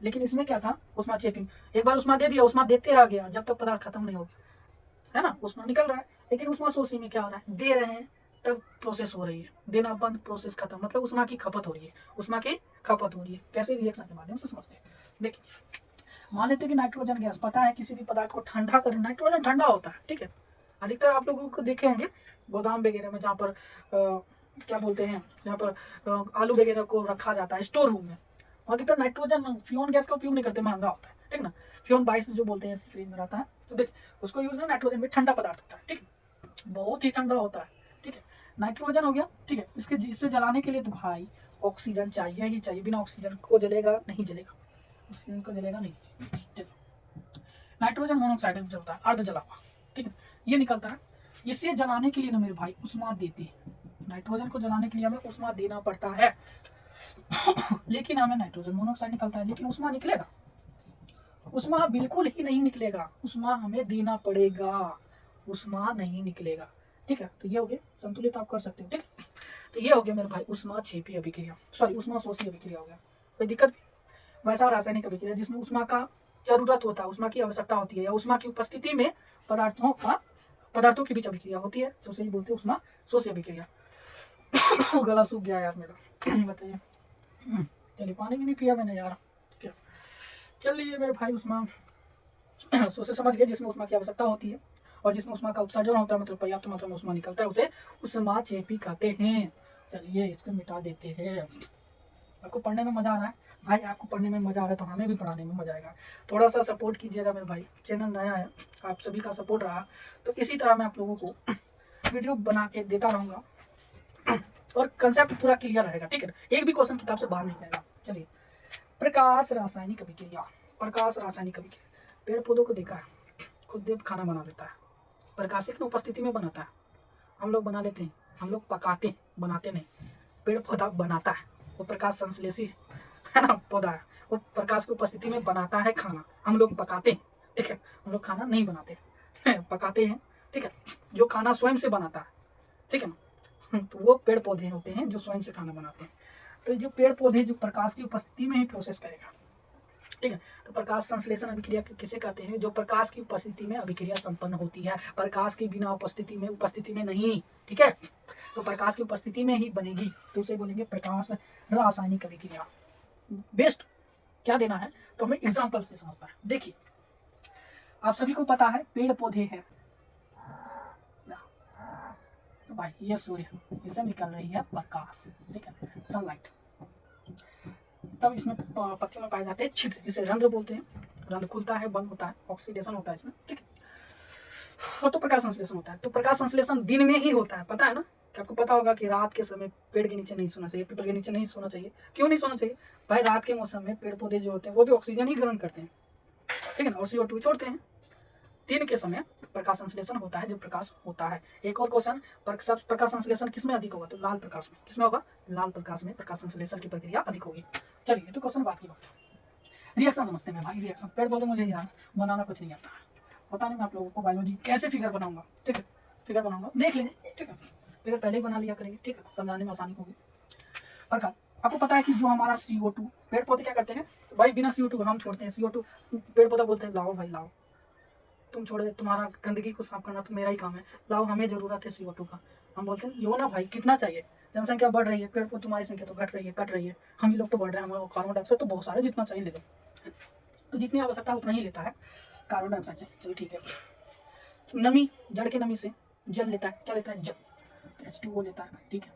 लेकिन इसमें क्या था, उष्मा चेपिंग, एक बार उष्मा दे दिया, उष्मा देते रह गया जब तक पदार्थ खत्म नहीं हो गया, है ना, उष्मा निकल रहा है। लेकिन उष्मा शोषी में क्या हो रहा है, दे रहे हैं तब प्रोसेस हो रही है, देना बंद, प्रोसेस खत्म, मतलब उष्मा की खपत हो रही है, उष्मा की खपत हो रही है। कैसे, रिएक्शन के माध्यम से समझते हैं। देखिए मान लेते हैं कि नाइट्रोजन गैस, पता है किसी भी पदार्थ को ठंडा कर, नाइट्रोजन ठंडा होता है, ठीक है। अधिकतर आप लोगों को देखे होंगे गोदाम वगैरह में जहाँ पर क्या बोलते हैं, जहाँ पर आलू वगैरह को रखा जाता है स्टोर रूम में, अधिकतर नाइट्रोजन फ्यून गैस का उपयोग नहीं करते, महंगा होता है, ठीक ना। फ्यून 22 जो बोलते हैं फ्रीज में रहता है, तो देखिए उसको यूज में नाइट्रोजन में ठंडा पदार्थ होता है, ठीक है, बहुत ही ठंडा होता है, ठीक है। नाइट्रोजन हो गया, ठीक है। इससे जलाने के लिए तो भाई ऑक्सीजन चाहिए ही चाहिए, बिना ऑक्सीजन को जलेगा नहीं, जलेगा ऑक्सीजन को जलेगा नहीं। नाइट्रोजन मोनोऑक्साइड जलता है, अर्ध जला हुआ, ठीक है, ये निकलता है। इसे जलाने के लिए ना मेरे भाई उष्मा देते हैं, नाइट्रोजन को जलाने के लिए हमें उष्मा देना पड़ता है लेकिन हमें नाइट्रोजन मोनोऑक्साइड निकलता है, लेकिन उष्मा निकलेगा, उष्मा बिल्कुल ही नहीं निकलेगा, उष्मा हमें देना पड़ेगा, उष्मा नहीं निकलेगा, ठीक है। तो ये हो गया, संतुलित आप कर सकते हो, ठीक है। तो ये हो गया मेरे भाई उष्माक्षेपी अभिक्रिया, सॉरी उष्माशोषी अभिक्रिया हो गया। कोई दिक्कत, वैसा रासायनिक अभिक्रिया जिसमें उष्मा का जरूरत होता है, उष्मा की आवश्यकता होती है, या उष्मा की उपस्थिति में पदार्थों के बीच अभिक्रिया होती है, तो सही बोलते हैं उष्मा शोषी अभिक्रिया गला सूख गया यार मेरा बताइए, चलिए पानी भी नहीं पिया मैंने यार, ठीक है। चलिए मेरे भाई उष्मा शोषी समझ गए, जिसमें उष्मा की आवश्यकता होती है और जिसमें उष्मा का उत्सर्जन होता है, मतलब पर्याप्त मात्रा में उष्मा निकलता है, उसे उष्माक्षेपी कहते हैं। चलिए इसको मिटा देते हैं। आपको पढ़ने में मजा आ रहा है भाई, आपको पढ़ने में मजा आ रहा है तो हमें भी पढ़ाने में मजा आएगा। थोड़ा सा सपोर्ट कीजिएगा मेरे भाई, चैनल नया है, आप सभी का सपोर्ट रहा तो इसी तरह मैं आप लोगों को वीडियो बना के देता रहूँगा और कंसेप्ट पूरा क्लियर रहेगा, ठीक है। एक भी क्वेश्चन किताब से बाहर नहीं जाएगा। चलिए प्रकाश रासायनिक अभिक्रिया, प्रकाश रासायनिक अभिक्रिया, पेड़ पौधों को देखा है, खुद देव खाना बना लेता है, प्रकाश की उपस्थिति में बनाता है, हम लोग बना लेते हैं, हम लोग पकाते बनाते नहीं, पेड़ पौधा बनाता है, वो प्रकाश संश्लेषी है ना पौधा है, वो प्रकाश की उपस्थिति में बनाता है खाना, हम लोग पकाते हैं, ठीक है, हम लोग खाना नहीं बनाते पकाते हैं, ठीक है। जो खाना स्वयं से बनाता है, ठीक है ना, तो वो पेड़ पौधे होते हैं जो स्वयं से खाना बनाते हैं। तो जो पेड़ पौधे जो प्रकाश की उपस्थिति में ही प्रोसेस करेगा, ठीक है। तो प्रकाश संश्लेषण अभिक्रिया किसे कहते हैं, जो प्रकाश की उपस्थिति में अभिक्रिया संपन्न होती है, प्रकाश की बिना उपस्थिति में नहीं, ठीक है। तो प्रकाश की उपस्थिति में ही बनेगी, तो उसे बोलेंगे प्रकाश रासायनिक अभिक्रिया। बेस्ट क्या देना है तो हमें एग्जाम्पल से समझता है। देखिए आप सभी को पता है पेड़ पौधे हैं, तो भाई ये सूर्य, इससे निकल रही है प्रकाश, ठीक है, सनलाइट, तब इसमें पत्तियों में पाए जाते हैं छिद्र, जिसे रंध्र बोलते हैं, रंध्र खुलता है बंद होता है, ऑक्सीडेशन होता है इसमें, ठीक है। तो प्रकाश संश्लेषण होता है, तो प्रकाश संश्लेषण दिन में ही होता है, पता है ना, कि आपको पता होगा कि रात के समय पेड़ के नीचे नहीं सोना चाहिए, पीपल के नीचे नहीं सोना चाहिए। क्यों नहीं सोना चाहिए भाई, रात के मौसम में पेड़ पौधे जो होते हैं वो भी ऑक्सीजन ही ग्रहण करते हैं, ठीक है ना, और CO2 छोड़ते हैं। दिन के समय प्रकाश संश्लेषण होता है, जब प्रकाश होता है। एक और क्वेश्चन, प्रकाश संश्लेषण किसमें अधिक होगा, तो लाल प्रकाश में, किसमें होगा, लाल प्रकाश में प्रकाश संश्लेषण की प्रक्रिया अधिक होगी। चलिए तो क्वेश्चन बात की बात, रिएक्शन समझते हैं भाई, रिएक्शन। पेड़ पौधे मुझे यार बनाना कुछ नहीं आता है, पता नहीं मैं आप लोगों को बायोलॉजी कैसे फिगर बनाऊंगा, ठीक है, फिगर बनाऊंगा देख लेंगे, ठीक है, फिगर पहले ही बना लिया करेंगे, ठीक है, समझाने में आसानी होगी। प्रकाश, आपको पता है कि जो हमारा CO2, पेड़ पौधे क्या करते हैं भाई, बिना CO2 हम छोड़ते हैं, CO2 पेड़ पौधा बोलते हैं लाओ भाई लाओ, तुम छोड़ दे, तुम्हारा गंदगी को साफ करना तो मेरा ही काम है, लाओ हमें जरूरत है CO2 का। हम बोलते हैं लो ना भाई, कितना चाहिए, जनसंख्या बढ़ रही है, पेड़ पौधे तुम्हारी संख्या तो घट रही है, कट रही है, हम ही लोग तो बढ़ रहे हैं, हमारे कार्बन डाइऑक्साइड तो बहुत सारे, जितना चाहिए ले लो। तो जितनी आवश्यकता उतना ही लेता है कार्बन डाइऑक्साइड से, चलो ठीक है। नमी, जड़ के नमी से जल लेता है, क्या लेता है, जल, H2O लेता है, ठीक है,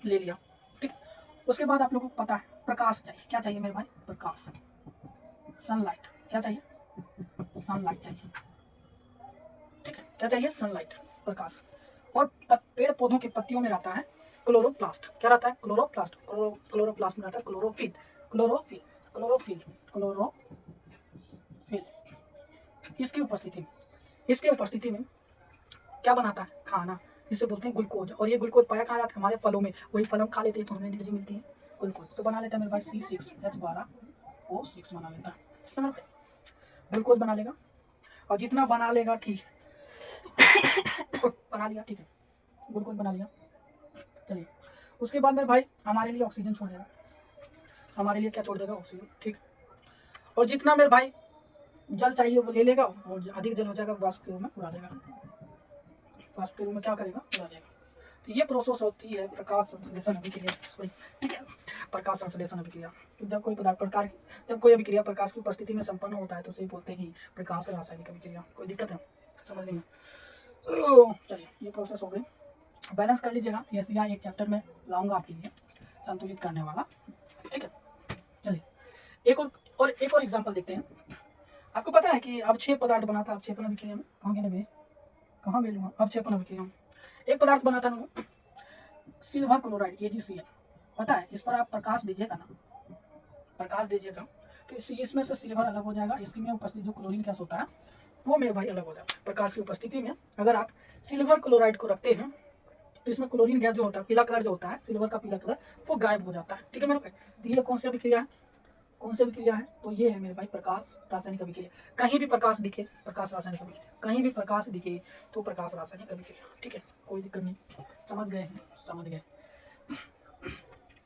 ले लिया, ठीक। उसके बाद आप लोगों को पता है प्रकाश चाहिए, क्या चाहिए मेरे भाई, प्रकाश, सनलाइट, क्या चाहिए, सनलाइट चाहिए। ठीक है, क्या चाहिए? सनलाइट, प्रकाश। और पेड़ पौधों के पत्तियों में रहता है क्लोरोप्लास्ट। क्या रहता है? क्लोरोप्लास्ट। क्लोरोप्लास्ट में रहता है क्लोरोफिल। Chlorophyll, chlorophyll, chlorophyll. इसकी उपस्थिति में क्या बनाता है? खाना, जिसे बोलते हैं ग्लूकोज। और ये ग्लूकोज पाया कहाँ जाता है? हमारे फलों में। वही फल हम खा लेते हैं तो हमें एनर्जी मिलती है, ग्लूकोज। तो बना लेता है मेरे भाई C6H12O6 बना लेता है। ठीक है मेरे भाई, ग्लूकोज बना लेगा। और जितना बना लेगा ठीक है, बना लिया, ठीक है, ग्लूकोज बना लिया। चलिए, उसके बाद मेरे भाई हमारे लिए ऑक्सीजन छोड़ देगा। हमारे लिए क्या छोड़ देगा? ऑक्सीजन। ठीक। और जितना मेरे भाई जल चाहिए वो ले लेगा, और अधिक जल हो जाएगा वाष्प के रूप में उड़ा देगा। वाष्प के रूप में क्या करेगा? उड़ा देगा। तो ये प्रोसेस होती है प्रकाश संश्लेषण अभिक्रिया। ठीक है, प्रकाश संश्लेषण अभिक्रिया। तो जब कोई अभिक्रिया प्रकाश की उपस्थिति में संपन्न होता है तो उसे बोलते हैं प्रकाश रासायनिक अभिक्रिया। कोई दिक्कत है समझने में? चलिए, ये प्रोसेस हो गई। बैलेंस कर लीजिएगा, ये एक चैप्टर में लाऊंगा आपके लिए, संतुलित करने वाला। ठीक है, चलिए एक और एग्जांपल देखते हैं। आपको पता है कि अवक्षेप पदार्थ बना था अवक्षेपण अभिक्रिया में। कहाँ गए अवक्षेपण अभिक्रिया में? एक पदार्थ बना था सिल्वर क्लोराइड AgCl। पता है, इस पर आप प्रकाश दीजिएगा ना, प्रकाश दीजिएगा तो इसमें से सिल्वर अलग हो जाएगा। इसकी में उपस्थित जो क्लोरीन गैस होता है वो मेरे भाई अलग हो जाता है। प्रकाश की उपस्थिति में अगर आप सिल्वर क्लोराइड को रखते हैं तो इसमें क्लोरीन गैस जो होता है, पीला कलर जो होता है, सिल्वर का पीला कलर, वो गायब हो जाता है। ठीक है मेरे भाई, तो ये कौन सी अभिक्रिया है? तो ये है मेरे भाई प्रकाश रासायनिक अभिक्रिया। कहीं भी प्रकाश दिखे, प्रकाश रासायनिक अभिक्रिया। कहीं भी प्रकाश दिखे तो प्रकाश रासायनिक अभिक्रिया। ठीक है, कोई दिक्कत नहीं, समझ गए हैं? समझ गए।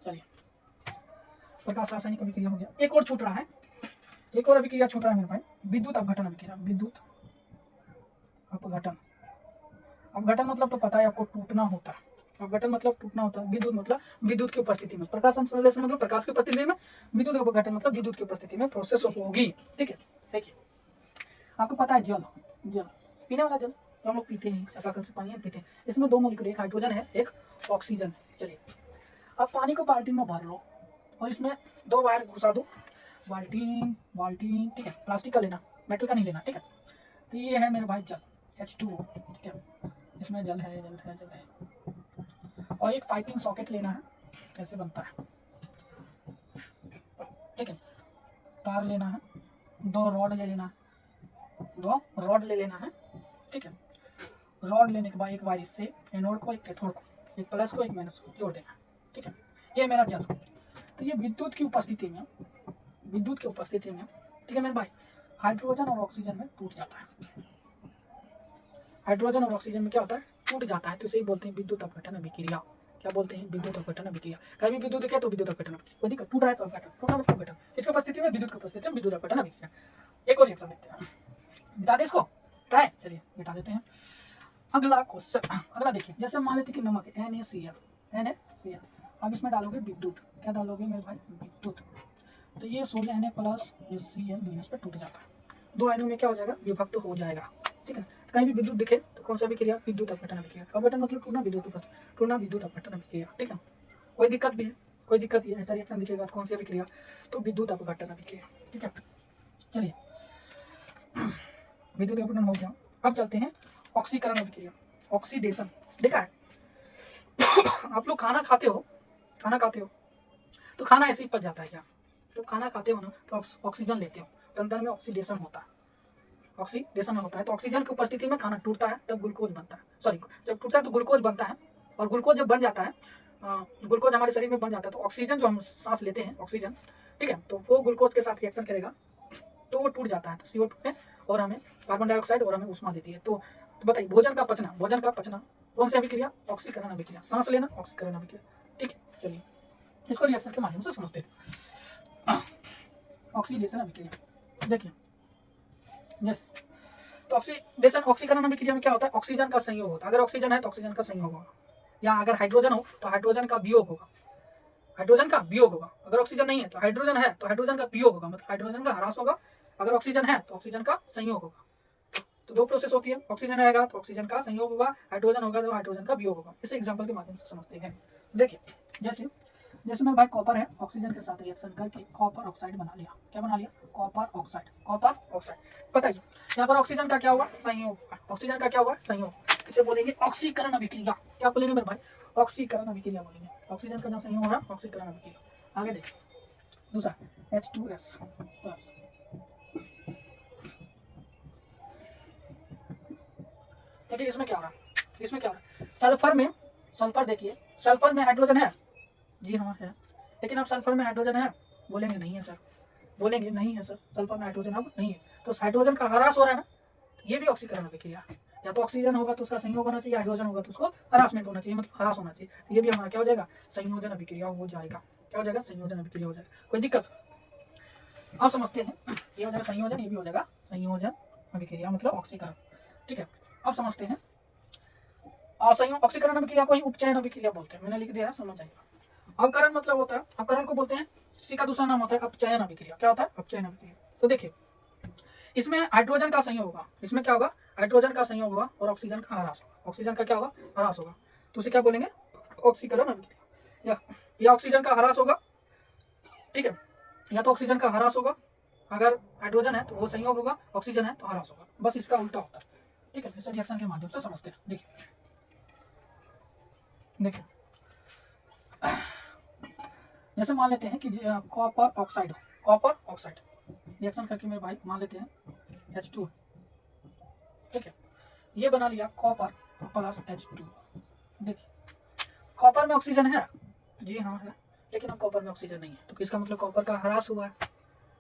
चलिए, प्रकाश रासायनिक अभिक्रिया हो गया। एक और छूट रहा है, एक और अभिक्रिया छूट रहा है मेरे भाई, विद्युत अपघटन अभिक्रिया। विद्युत अपघटन। अपघटन मतलब तो पता है आपको, टूटना होता है। अपघटन मतलब टूटना होता है। विद्युत मतलब विद्युत की उपस्थिति में। प्रकाश संश्लेषण मतलब प्रकाश की उपस्थिति में। विद्युत अपघटन मतलब विद्युत की उपस्थिति में प्रोसेस होगी। ठीक है, देखिए आपको पता है जल पीने वाला जल तो हम लोग पीते हैं, चापाकल से पानी पीते हैं। इसमें दो मॉलिक्यूल, एक हाइड्रोजन है, एक ऑक्सीजन है। चलिए, अब पानी को बाल्टी में भर लो और इसमें 2 वायर घुसा दो। बाल्टी, ठीक है, प्लास्टिक का लेना, मेटल का नहीं लेना। ठीक है, तो ये है मेरे भाई जल H2O। ठीक है, इसमें जल है। और एक पाइपिंग सॉकेट लेना है, कैसे बनता है? ठीक है, तार लेना है, 2 रॉड ले लेना है। ठीक है, रॉड लेने के बाद एक वायर इससे एनोड को, एक कैथोड को, एक प्लस को, एक माइनस को जोड़ देना है। ठीक है, ये मेरा जल। तो ये विद्युत की उपस्थिति में, ठीक है मेरे भाई, हाइड्रोजन और ऑक्सीजन में टूट जाता है। हाइड्रोजन और ऑक्सीजन में क्या होता है? टूट जाता है। तो इसे बोलते हैं विद्युत अपघटन अभिक्रिया। क्या बोलते हैं? विद्युत अपघटन अभिक्रिया। कहीं भी विद्युत दिखे तो विद्युत अपघटन अभिक्रिया। कोई दिक्कत? टूट रहा है तो अपघटन, टूटा मतलब अपघटन। इसकी उपस्थिति में, विद्युत की उपस्थिति में विद्युत अपघटन अभिक्रिया। एक और रिएक्शन देखते हैं, मिटा दे इसको, क्या है? चलिए मिटा देते हैं। अगला क्वेश्चन, अगला देखिए, जैसे मान लेते हैं कि नमक NaCl। अब इसमें डालोगे विद्युत। क्या डालोगे मेरे भाई? विद्युत। तो ये सोडियम Na प्लस Cl- पर टूट जाता है। 2 आयनों में क्या हो जाएगा? विभक्त हो जाएगा। ठीक है, कहीं भी विद्युत दिखे तो कौन सा अभिक्रिया? विद्युत अपघटन अभिक्रिया। अपघटन मतलब टूटना, विद्युत अपघटन अभिक्रिया। ठीक है, कोई दिक्कत भी है? कोई दिक्कत है? ऐसा रिएक्शन दिखेगा तो कौन सी अभिक्रिया? तो विद्युत अपघटन अभिक्रिया। ठीक है, चलिए विद्युत अपघटन हो गया। अब चलते हैं ऑक्सीकरण अभिक्रिया, ऑक्सीडेशन। देखा है आप लोग खाना खाते हो तो खाना ऐसे ही पच जाता है क्या? तो खाना खाते हो ना तो आप ऑक्सीजन लेते हो तो अंदर में ऑक्सीडेशन होता है। तो ऑक्सीजन की उपस्थिति में खाना टूटता है, तब ग्लूकोज बनता है। जब टूटता है तो ग्लूकोज बनता है। और ग्लूकोज जब बन जाता है, ग्लूकोज हमारे शरीर में बन जाता है, तो ऑक्सीजन जो हम सांस लेते हैं, ऑक्सीजन, ठीक है, तो वो ग्लूकोज के साथ रिएक्शन करेगा तो वो टूट जाता है। तो CO2 में, और हमें कार्बन डाइऑक्साइड और हमें ऊष्मा देती है। तो बताइए, भोजन का पचना कौन सी अभिक्रिया? ऑक्सीकरण अभिक्रिया। सांस लेना, ऑक्सीकरण अभिक्रिया। ठीक है, चलिए इसको रिएक्शन के माध्यम से समझते हैं। ऑक्सीडेशन अभिक्रिया देखिए, जैसे तो ऑक्सीकरण अभिक्रिया में क्या होता है? ऑक्सीजन का संयोग होता है। अगर ऑक्सीजन है तो ऑक्सीजन का संयोग होगा, या अगर हाइड्रोजन हो तो हाइड्रोजन का वियोग होगा। अगर ऑक्सीजन नहीं है तो हाइड्रोजन है तो हाइड्रोजन का वियोग होगा, मतलब हाइड्रोजन का ह्रास होगा। अगर ऑक्सीजन है तो ऑक्सीजन का संयोग होगा। तो 2 प्रोसेस होती है, ऑक्सीजन रहेगा तो ऑक्सीजन का संयोग होगा, हाइड्रोजन होगा तो हाइड्रोजन का वियोग होगा। इसे एग्जाम्पल के माध्यम से समझते हैं। देखिए, जैसे जैसे मेरे भाई कॉपर है, ऑक्सीजन के साथ रिएक्शन करके कॉपर ऑक्साइड बना लिया। क्या बना लिया? Copper oxide. कॉपर ऑक्साइड बताइए, यहाँ पर ऑक्सीजन का क्या हुआ? संयोग। ऑक्सीजन का क्या हुआ? संयोग। इसे बोलेंगे ऑक्सीकरण अभिक्रिया। क्या बोलेंगे मेरे भाई? ऑक्सीकरण अभिक्रिया बोलेंगे। ऑक्सीजन का जब संयोग हो रहा है, ऑक्सीकरण अभिक्रिया। आगे देखिए दूसरा H2S प्लस। देखिए इसमें क्या हो रहा है, इसमें क्या हो रहा है? सल्फर में, सल्फर देखिए, सल्फर में हाइड्रोजन है, जी हाँ है, लेकिन अब सल्फर में हाइड्रोजन है, बोलेंगे नहीं है सर, बोलेंगे नहीं है सर, सल्फर में हाइड्रोजन अब नहीं है, तो हाइड्रोजन का ह्रास हो रहा है ना, तो ये भी ऑक्सीकरण अभिक्रिया। या तो ऑक्सीजन होगा तो उसका संयोग होना चाहिए, हाइड्रोजन होगा तो उसको हरासमेंट होना चाहिए, मतलब ह्रास होना चाहिए, तो ये भी हमारा क्या हो जाएगा? संयोजन अभिक्रिया हो जाएगा। क्या हो जाएगा? संयोजन अभिक्रिया हो जाएगा। कोई दिक्कत? आप समझते हैं, ये हो जाएगा संयोजन, ये भी हो जाएगा संयोजन अभिक्रिया, मतलब ऑक्सीकरण। ठीक है, अब समझते हैं। संयोग ऑक्सीकरण अभिक्रिया को ही उपचयन अभिक्रिया बोलते हैं, मैंने लिख दिया है, समझ आएगा। अवकरण मतलब होता है, अवकरण को बोलते हैं, इसी का दूसरा नाम होता है अपचयन अभिक्रिया। क्या होता है? अपचयन अभिक्रिया। तो देखिए इसमें हाइड्रोजन का संयोग होगा, इसमें क्या होगा? हाइड्रोजन का संयोग होगा और ऑक्सीजन का ह्रास होगा। ऑक्सीजन का क्या होगा? ह्रास होगा, तो उसे क्या बोलेंगे? ऑक्सीकरण अभिक्रिया। या ऑक्सीजन का ह्रास होगा, ठीक है, या तो ऑक्सीजन का ह्रास होगा, अगर हाइड्रोजन है तो वो संयोग होगा, ऑक्सीजन है तो ह्रास होगा, बस इसका उल्टा होता है। ठीक है, इसे रिएक्शन के माध्यम से समझते हैं। देखिए देखिए जैसे मान लेते हैं कि copper oxide, copper oxide reaction करके मेरे भाई मान लेते हैं H2, ठीक है, ये बना लिया कॉपर प्लस H2। देखिए कॉपर में ऑक्सीजन है, जी हाँ है, लेकिन अब कॉपर में ऑक्सीजन नहीं है, तो इसका मतलब कॉपर का ह्रास हुआ है,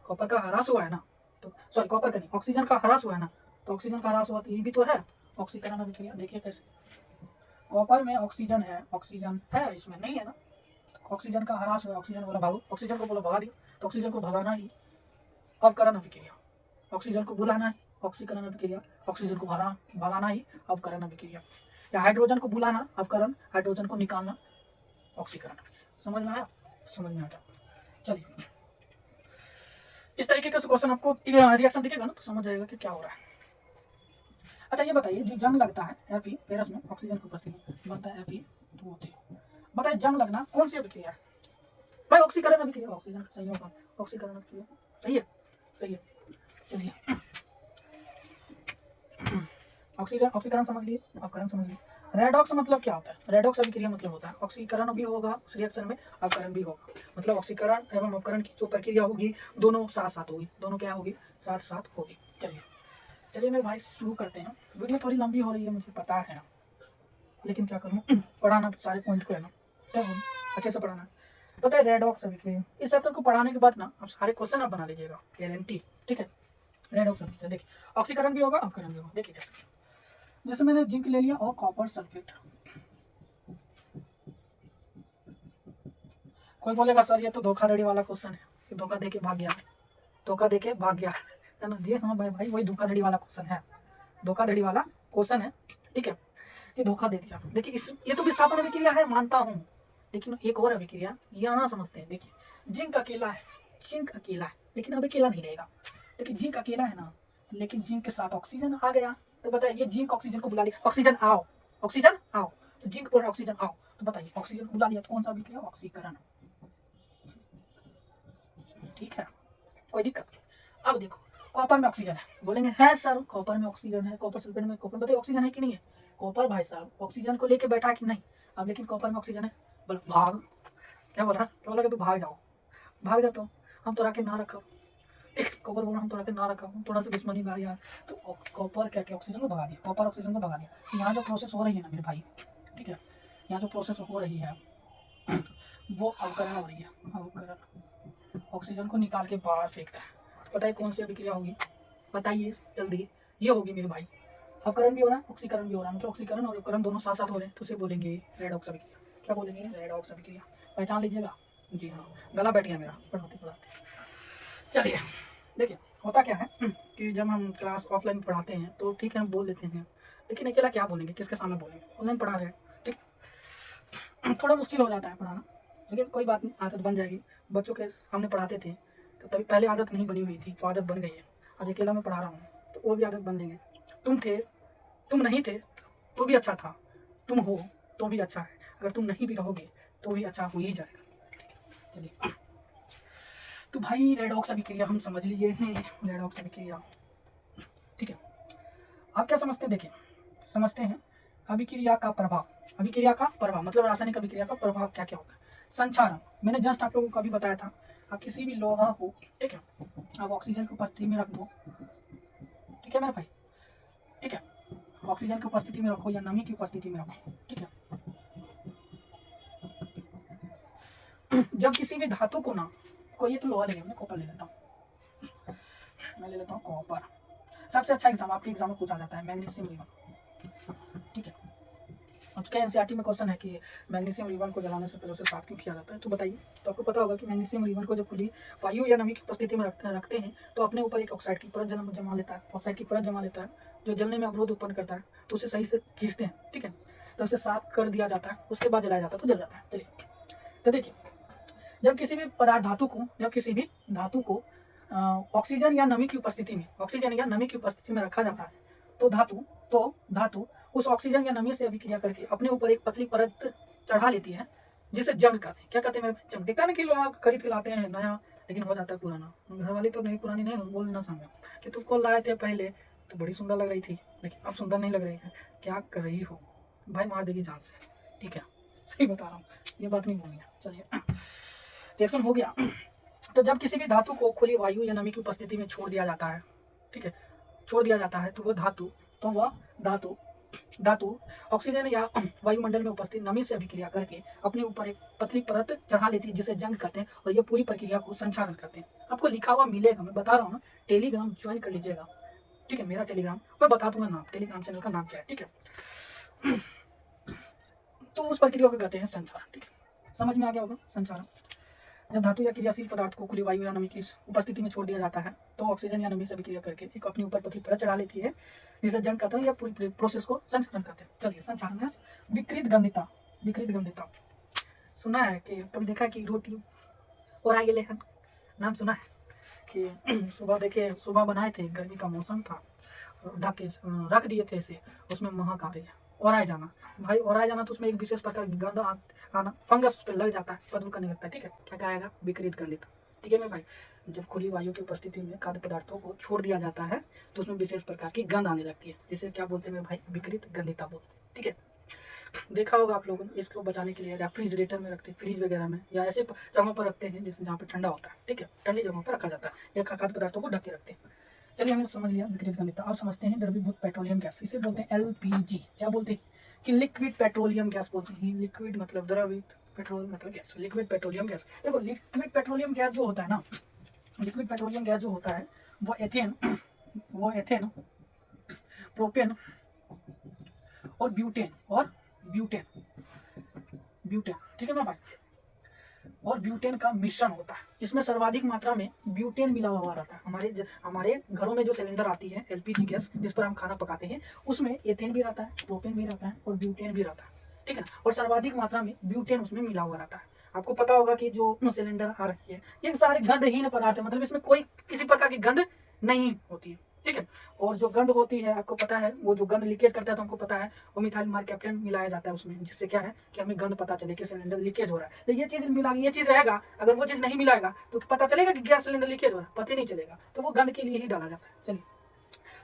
कॉपर का ह्रास हुआ है ना, तो सॉरी कॉपर का नहीं, ऑक्सीजन का ह्रास हुआ है ना, तो ऑक्सीजन का ह्रास हुआ तो ये भी तो है ऑक्सीकरण अभिक्रिया। देखिए कैसे, कॉपर में ऑक्सीजन है इसमें नहीं है ना, ऑक्सीजन का ह्रास हुआ, ऑक्सीजन बोला भागो, ऑक्सीजन को बोला भगा दिया, तो ऑक्सीजन को भगाना ही अवकरण अभिक्रिया, ऑक्सीजन को बुलाना है ऑक्सीकरण अभिक्रिया, ऑक्सीजन को भगाना ही अवकरण अभिक्रिया, या हाइड्रोजन को बुलाना अवकरण, हाइड्रोजन को निकालना ऑक्सीकरण। समझ में आया? समझ में आया। चलिए इस तरीके का क्वेश्चन आपको रिएक्शन दिखेगा ना तो समझ जाएगा कि क्या हो रहा है। अच्छा ये बताइए, जो जंग लगता है Fe पेरस में ऑक्सीजन की उपस्थिति बनता है Fe2O3, बताइए जंग लगना कौन सी अभिक्रिया है? भाई ऑक्सीकरण अभिक्रिया, ऑक्सीजन का संयोग, ऑक्सीकरण अभिक्रिया। सही है, सही है। चलिए ऑक्सीजन, ऑक्सीकरण समझ लिए, अवकरण समझ लिए। रेडॉक्स मतलब क्या होता है? रेडॉक्स अभिक्रिया मतलब होता है ऑक्सीकरण भी होगा उस रिएक्शन में, अवकरण भी होगा, मतलब ऑक्सीकरण एवं अवकरण की जो प्रक्रिया होगी दोनों साथ साथ होगी, दोनों क्या होगी? साथ साथ होगी। चलिए चलिए मेरे भाई शुरू करते हैं। वीडियो थोड़ी लंबी हो रही है मुझे पता है, लेकिन क्या करूँ, पढ़ाना तो सारे पॉइंट को है ना, क्या बोलूँ, अच्छे से पढ़ाना। पता है रेडॉक्स अभिक्रिया, इस चैप्टर को पढ़ाने के बाद ना आप सारे क्वेश्चन आप बना लीजिएगा, गारंटी। ठीक है, रेडॉक्स अभिक्रिया देखिए ऑक्सीकरण भी होगा अवकरण भी होगा। देखिए जैसे मैंने जिंक ले लिया और कॉपर सल्फेट, कोई बोलेगा सर ये तो धोखाधड़ी वाला क्वेश्चन है, कि धोखा देके भाग गया, धोखा देके भाग गया है ना। जी हाँ भाई भाई वही धोखाधड़ी वाला क्वेश्चन है, धोखाधड़ी वाला क्वेश्चन है। ठीक है, ये धोखा दे दिया। देखिए इस ये तो विस्थापन अभिक्रिया है मानता हूँ, लेकिन एक और अभिक्रिया यहाँ समझते हैं। देखिए जिंक अकेला है, जिंक अकेला है लेकिन अकेला नहीं रहेगा। देखिए जिंक अकेला है ना, लेकिन जिंक के साथ ऑक्सीजन आ गया, तो बताइए जिंक ऑक्सीजन को बुला लिया, ऑक्सीजन आओ, ऑक्सीजन आओ, तो जिंक पर ऑक्सीजन आओ, तो बताइए ऑक्सीजन को बुला लिया तो कौन सा अभिक्रिया? ऑक्सीकरण। ठीक है, कोई दिक्कत? अब देखो कॉपर में ऑक्सीजन है, बोलेंगे है सर कॉपर में ऑक्सीजन है, कॉपर सल्फेट में कॉपर, बताइए ऑक्सीजन है कि नहीं है? कॉपर भाई साहब ऑक्सीजन को लेके बैठा कि नहीं? अब लेकिन कॉपर में ऑक्सीजन है, बोल भाग, क्या बोल रहा है? बोला कि तू भाग जाओ, भाग जा, तो हम तो रखे ना रखा, एक कॉपर बोला हम तो रखे ना रखा, थोड़ा सा दुश्मनी में आ यार, तो कॉपर क्या क्या ऑक्सीजन को भगा दिया, कॉपर ऑक्सीजन को भगा दिया। तो यहाँ जो प्रोसेस हो रही है ना मेरे भाई, ठीक है, यहाँ जो प्रोसेस हो रही है वो अवकरण हो रही है, अवकरण, ऑक्सीजन को निकाल के बाहर फेंकता है। तो बताइए कौन सी अभिक्रिया होगी? बताइए जल्दी, ये होगी मेरे भाई, अवकरण भी हो रहा है ऑक्सीकरण भी हो रहा है, मतलब ऑक्सीकरण और अवकरण दोनों साथ साथ हो रहे हैं, तो उसे बोलेंगे रेडॉक्स अभिक्रिया। क्या बोलेंगे? रेडॉक्स अभिक्रिया। पहचान लीजिएगा, जी हाँ, गला बैठ गया मेरा पढ़ाते पढ़ाते। चलिए देखिए होता क्या है कि जब हम क्लास ऑफलाइन पढ़ाते हैं तो ठीक है हम बोल देते हैं, लेकिन अकेला क्या बोलेंगे, किसके सामने बोलेंगे? ऑनलाइन पढ़ा रहे हैं, ठीक, थोड़ा मुश्किल हो जाता है पढ़ाना, लेकिन कोई बात नहीं, आदत बन जाएगी। बच्चों के सामने पढ़ाते थे तो तभी पहले आदत नहीं बनी हुई थी, तो आदत बन गई है। आज अकेला मैं पढ़ा रहा हूँ तो वो भी आदत बन देंगे। तुम थे, तुम नहीं थे तो भी अच्छा था, तुम हो तो भी अच्छा है, अगर तुम नहीं भी रहोगे तो भी अच्छा हो ही जाएगा। चलिए, तो भाई रेडॉक्स अभिक्रिया हम समझ लिए हैं, रेडॉक्स अभिक्रिया। ठीक है, आप क्या समझते हैं, देखिए समझते हैं अभिक्रिया का प्रभाव। अभिक्रिया का प्रभाव मतलब रासायनिक अभिक्रिया का प्रभाव क्या क्या होगा। संक्षारण, मैंने जस्ट आप लोगों को अभी बताया था, आप किसी भी लोहा को, ठीक है, आप ऑक्सीजन की उपस्थिति में रख दो, ठीक है मेरे भाई, ठीक है, ऑक्सीजन की उपस्थिति में रखो या नमी की उपस्थिति में रखो, ठीक है। जब किसी भी धातु को ना, कोई ये तो लोहा ले लिया, मैं कॉपर ले लेता हूँ, मैं ले लेता हूँ कॉपर। सबसे अच्छा एग्जाम आपके एग्जाम में पूछा जाता है मैग्नीशियम रिबन, ठीक है। अब क्या एनसीईआरटी में क्वेश्चन है कि मैग्नीशियम रिबन को जलाने से पहले उसे साफ क्यों किया जाता है, तो बताइए। तो आपको पता होगा कि मैग्नीशियम रिबन को जब खुली वायु या नमी की उपस्थिति में रखते हैं तो अपने ऊपर एक ऑक्साइड की परत जमा लेता है, ऑक्साइड की परत जमा लेता है जो जलने में अवरोध उत्पन्न करता है, तो उसे सही से खींचते हैं, ठीक है, तो उसे साफ कर दिया जाता है, उसके बाद जलाया जाता है तो जल जाता है। चलिए, तो देखिए जब किसी भी पदार्थ धातु को ऑक्सीजन या नमी की उपस्थिति में, ऑक्सीजन या नमी की उपस्थिति में रखा जाता है तो धातु उस ऑक्सीजन या नमी से अभिक्रिया करके अपने ऊपर एक पतली परत चढ़ा लेती है जिसे जंग कहते हैं। क्या कहते हैं मेरे भाई, जंग। देखता है ना कि लोग खरीद के लाते हैं नया, लेकिन हो जाता है पुराना। घर वाली तो नहीं, पुरानी नहीं बोलना समझा कि तुमको लाए थे पहले तो बड़ी सुंदर लग रही थी, लेकिन अब सुंदर नहीं लग रही है, क्या कर रही हो भाई, मार देगी जान से, ठीक है, सही बता रहा हूँ, ये बात नहीं बोलनी है। चलिए, रिएक्शन हो गया। तो जब किसी भी धातु को खुली वायु या नमी की उपस्थिति में छोड़ दिया जाता है, ठीक है, छोड़ दिया जाता है तो वह धातु ऑक्सीजन या वायुमंडल में उपस्थित नमी से अभिक्रिया करके अपने ऊपर एक पतली परत चढ़ा लेती है जिसे जंग कहते हैं, और ये पूरी प्रक्रिया को संचालन करते हैं। आपको लिखा हुआ मिलेगा, मैं बता रहा हूँ ना, टेलीग्राम ज्वाइन कर लीजिएगा, ठीक है, मेरा टेलीग्राम, मैं बता दूंगा नाम, टेलीग्राम चैनल का नाम क्या है, ठीक है। तो उस प्रक्रिया को कहते हैं संचारण, ठीक है, समझ में आ गया होगा संचारण। जब धातु या क्रियाशील पदार्थ को खुली वायु या नमी की उपस्थिति में छोड़ दिया जाता है तो ऑक्सीजन या नमी से अभिक्रिया करके एक अपने ऊपर पतली परत चढ़ा लेती है जिसे जंग कहते हैं, या पूरी प्रोसेस को संचरण कहते हैं। चलिए, संचारण में विकृत गंधिता सुना है कि कभी देखा है कि रोटी और आगे लेखन नाम सुना है कि सुबह देखे, सुबह बनाए थे, गर्मी का मौसम था, ढक के रख दिए थे इसे, उसमें महक आ रही है, और आए जाना भाई, और आए जाना तो उसमें एक विशेष प्रकार की गंध आना, फंगस उस पर लग जाता है, बदबू करने लगता है, ठीक है, क्या कहेगा, विकृत गंधिता, ठीक है मेरे भाई। जब खुली वायु की उपस्थिति में खाद्य पदार्थों को छोड़ दिया जाता है तो उसमें विशेष प्रकार की गंध आने लगती है, जिसे क्या बोलते हैं मेरे भाई, विकृत गंधिता बोलते हैं, ठीक है। देखा होगा आप लोगों ने, इसको बचाने के लिए रेफ्रिजरेटर में रखते हैं, फ्रिज वगैरह में, या ऐसे जगहों पर रखते हैं जैसे जहाँ पे ठंडा होता है, ठीक है, ठंडी जगहों पर रखा जाता है, या खाद्य पदार्थों को ढक के रखते हैं। चलिए, हमने समझ लिया विकृत गंधिता। अब समझते हैं द्रवीभूत पेट्रोलियम गैस, इसे बोलते हैं एलपीजी। क्या बोलते हैं कि लिक्विड पेट्रोलियम गैस बोलते हैं, लिक्विड मतलब द्रवित, पेट्रोल मतलब गैस, लिक्विड पेट्रोलियम गैस। देखो लिक्विड पेट्रोलियम गैस जो होता है ना, लिक्विड पेट्रोलियम गैस जो होता है वो एथेन प्रोपेन और ब्यूटेन, ठीक है ना भाई, और ब्यूटेन का मिश्रण होता है। इसमें सर्वाधिक मात्रा में ब्यूटेन मिला हुआ रहता है। हमारे घरों में जो सिलेंडर आती है एलपीजी गैस, जिस पर हम खाना पकाते हैं, उसमें एथेन भी रहता है, प्रोपेन भी रहता है और ब्यूटेन भी रहता है, ठीक है, और सर्वाधिक मात्रा में ब्यूटेन उसमें मिला हुआ रहता है। आपको पता होगा कि जो सिलेंडर आ रही है ये सारे गंधहीन पदार्थ है, मतलब इसमें कोई किसी प्रकार की गंध नहीं होती है, ठीक है। और जो गंध होती है आपको पता है, वो जो गंध लीकेज करता है तो हमको पता है वो मिथाइल मार्केप्टेन मिलाया जाता है उसमें, जिससे क्या है कि हमें गंध पता चले कि सिलेंडर लीकेज हो रहा है। तो ये चीज़ मिला, ये चीज़ रहेगा, अगर वो चीज़ नहीं मिलाएगा तो पता चलेगा कि गैस सिलेंडर लीकेज हो रहा है, पता ही नहीं चलेगा, तो वो गंध के लिए ही डाला जाता है। चलिए,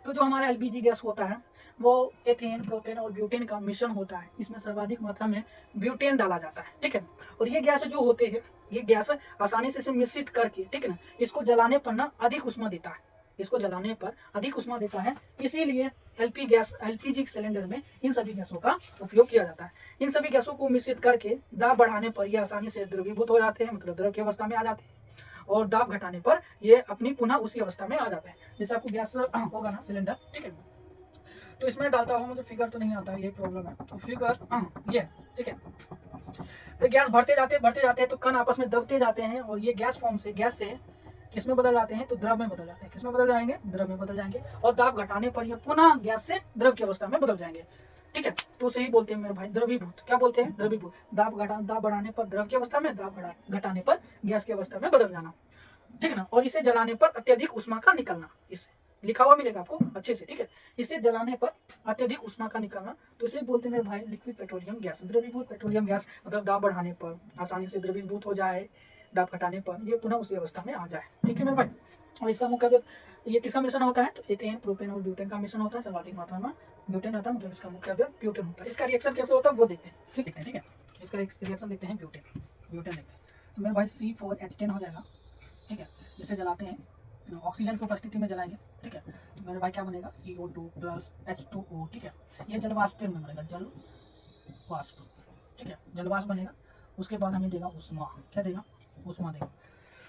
तो जो हमारा एलपीजी गैस होता है वो एथेन, प्रोपेन और ब्यूटेन का मिश्रण होता है, इसमें सर्वाधिक मात्रा में ब्यूटेन डाला जाता है, ठीक है। और ये गैस जो होते हैं, ये गैस आसानी से इसे मिश्रित करके, ठीक है ना, इसको जलाने पर ना अधिक ऊष्मा देता है, इसको जलाने पर अधिक ऊष्मा देता है, इसीलिए एलपीजी सिलेंडर में इन सभी गैसों का उपयोग किया जाता है। इन सभी गैसों को मिश्रित करके दाब बढ़ाने पर यह आसानी से द्रवीभूत हो जाते हैं, मतलब द्रव की अवस्था में आ जाते हैं, और दाब घटाने पर ये अपनी पुनः उसी अवस्था में आ जाते हैं। जैसे आपको गैस होगा ना सिलेंडर, ठीक है, तो इसमें डालता हूँ, मुझे फिगर तो नहीं आता है, ये प्रॉब्लम है, तो फिगर ये, ठीक है, तो गैस भरते जाते हैं तो कण आपस में दबते जाते हैं, और ये गैस से किसमें बदल जाते हैं, तो द्रव में बदल जाते हैं, किसमें बदल जाएंगे, द्रव में बदल जाएंगे, और दाब घटाने पर ये पुनः गैस से द्रव की अवस्था में बदल जाएंगे, ठीक है। तो उसे ही बोलते हैं मेरे भाई द्रवीभूत। क्या बोलते हैं, द्रवीभूत, दाब बढ़ाने पर द्रव की अवस्था में, दाब घटाने पर गैस की अवस्था में बदल जाना, ठीक है ना। और इसे जलाने पर अत्यधिक ऊष्मा का निकलना, इसे लिखा हुआ मिलेगा आपको अच्छे से, ठीक है, इसे जलाने पर अत्यधिक ऊष्मा का निकलना, तो इसे बोलते हैं भाई लिक्विड पेट्रोलियम गैस। द्रवीभूत पेट्रोलियम गैस मतलब दाब बढ़ाने पर आसानी से द्रवीभूत हो जाए, दाब घटाने पर ये पुनः उसी अवस्था में आ जाए। ठीक है मेरे भाई। और इसका मुख्य ये किसका मिश्रण होता है, तो एथेन, प्रोपेन और ब्यूटेन का मिश्रण होता है। सर्वाधिक मात्रा में ब्यूटेन रहता है, मतलब इसका मुख्य ब्यूटेन होता है। इसका रिएक्शन कैसे होता है वो देखते हैं, ठीक है। ठीक है, इसका रिएक्शन देखते हैं, ब्यूटेन ब्यूटेन देखते हैं। तो मेरे भाई C4H10 हो जाएगा, ठीक है। इसे जलाते हैं, ऑक्सीजन की उपस्थिति में जलाएंगे, ठीक है। तो मेरे भाई क्या बनेगा, CO2 प्लस H2O, ठीक है। ये जल वाष्प में बनेगा, जल वाष्प, ठीक है, जल वाष्प बनेगा। उसके बाद हमें देगा ऊष्मा, क्या देगा, ऊष्मा देगा।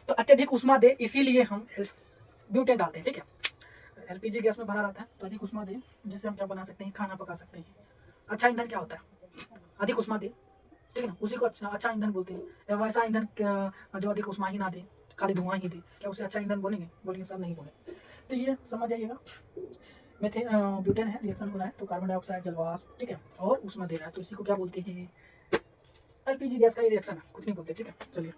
तो अत्यधिक ऊष्मा दे, इसीलिए हम ब्यूटेन डालते हैं, ठीक है। एलपीजी गैस में भरा रहता है, तो अधिक ऊष्मा दे, जिससे हम क्या बना सकते हैं, खाना पका सकते हैं। अच्छा ईंधन क्या होता है, अधिक ऊष्मा दे, ठीक है ना, उसी को अच्छा ईंधन बोलते हैं। या वैसा ईंधन जो अधिक ऊष्मा ही ना दे, खाली धुआं ही दे, क्या उसे अच्छा ईंधन बोलेंगे, बोलेंगे सर नहीं बोले। तो ये समझ जाइएगा, मेथेन ब्यूटेन है, रिएक्शन हो रहा है, तो कार्बन डाइऑक्साइड जलवाष्प, ठीक है, और ऊष्मा दे रहा है, तो इसी को क्या बोलते हैं, एलपीजी गैस का ये रिएक्शन है, कुछ नहीं बोलते, ठीक है। चलिए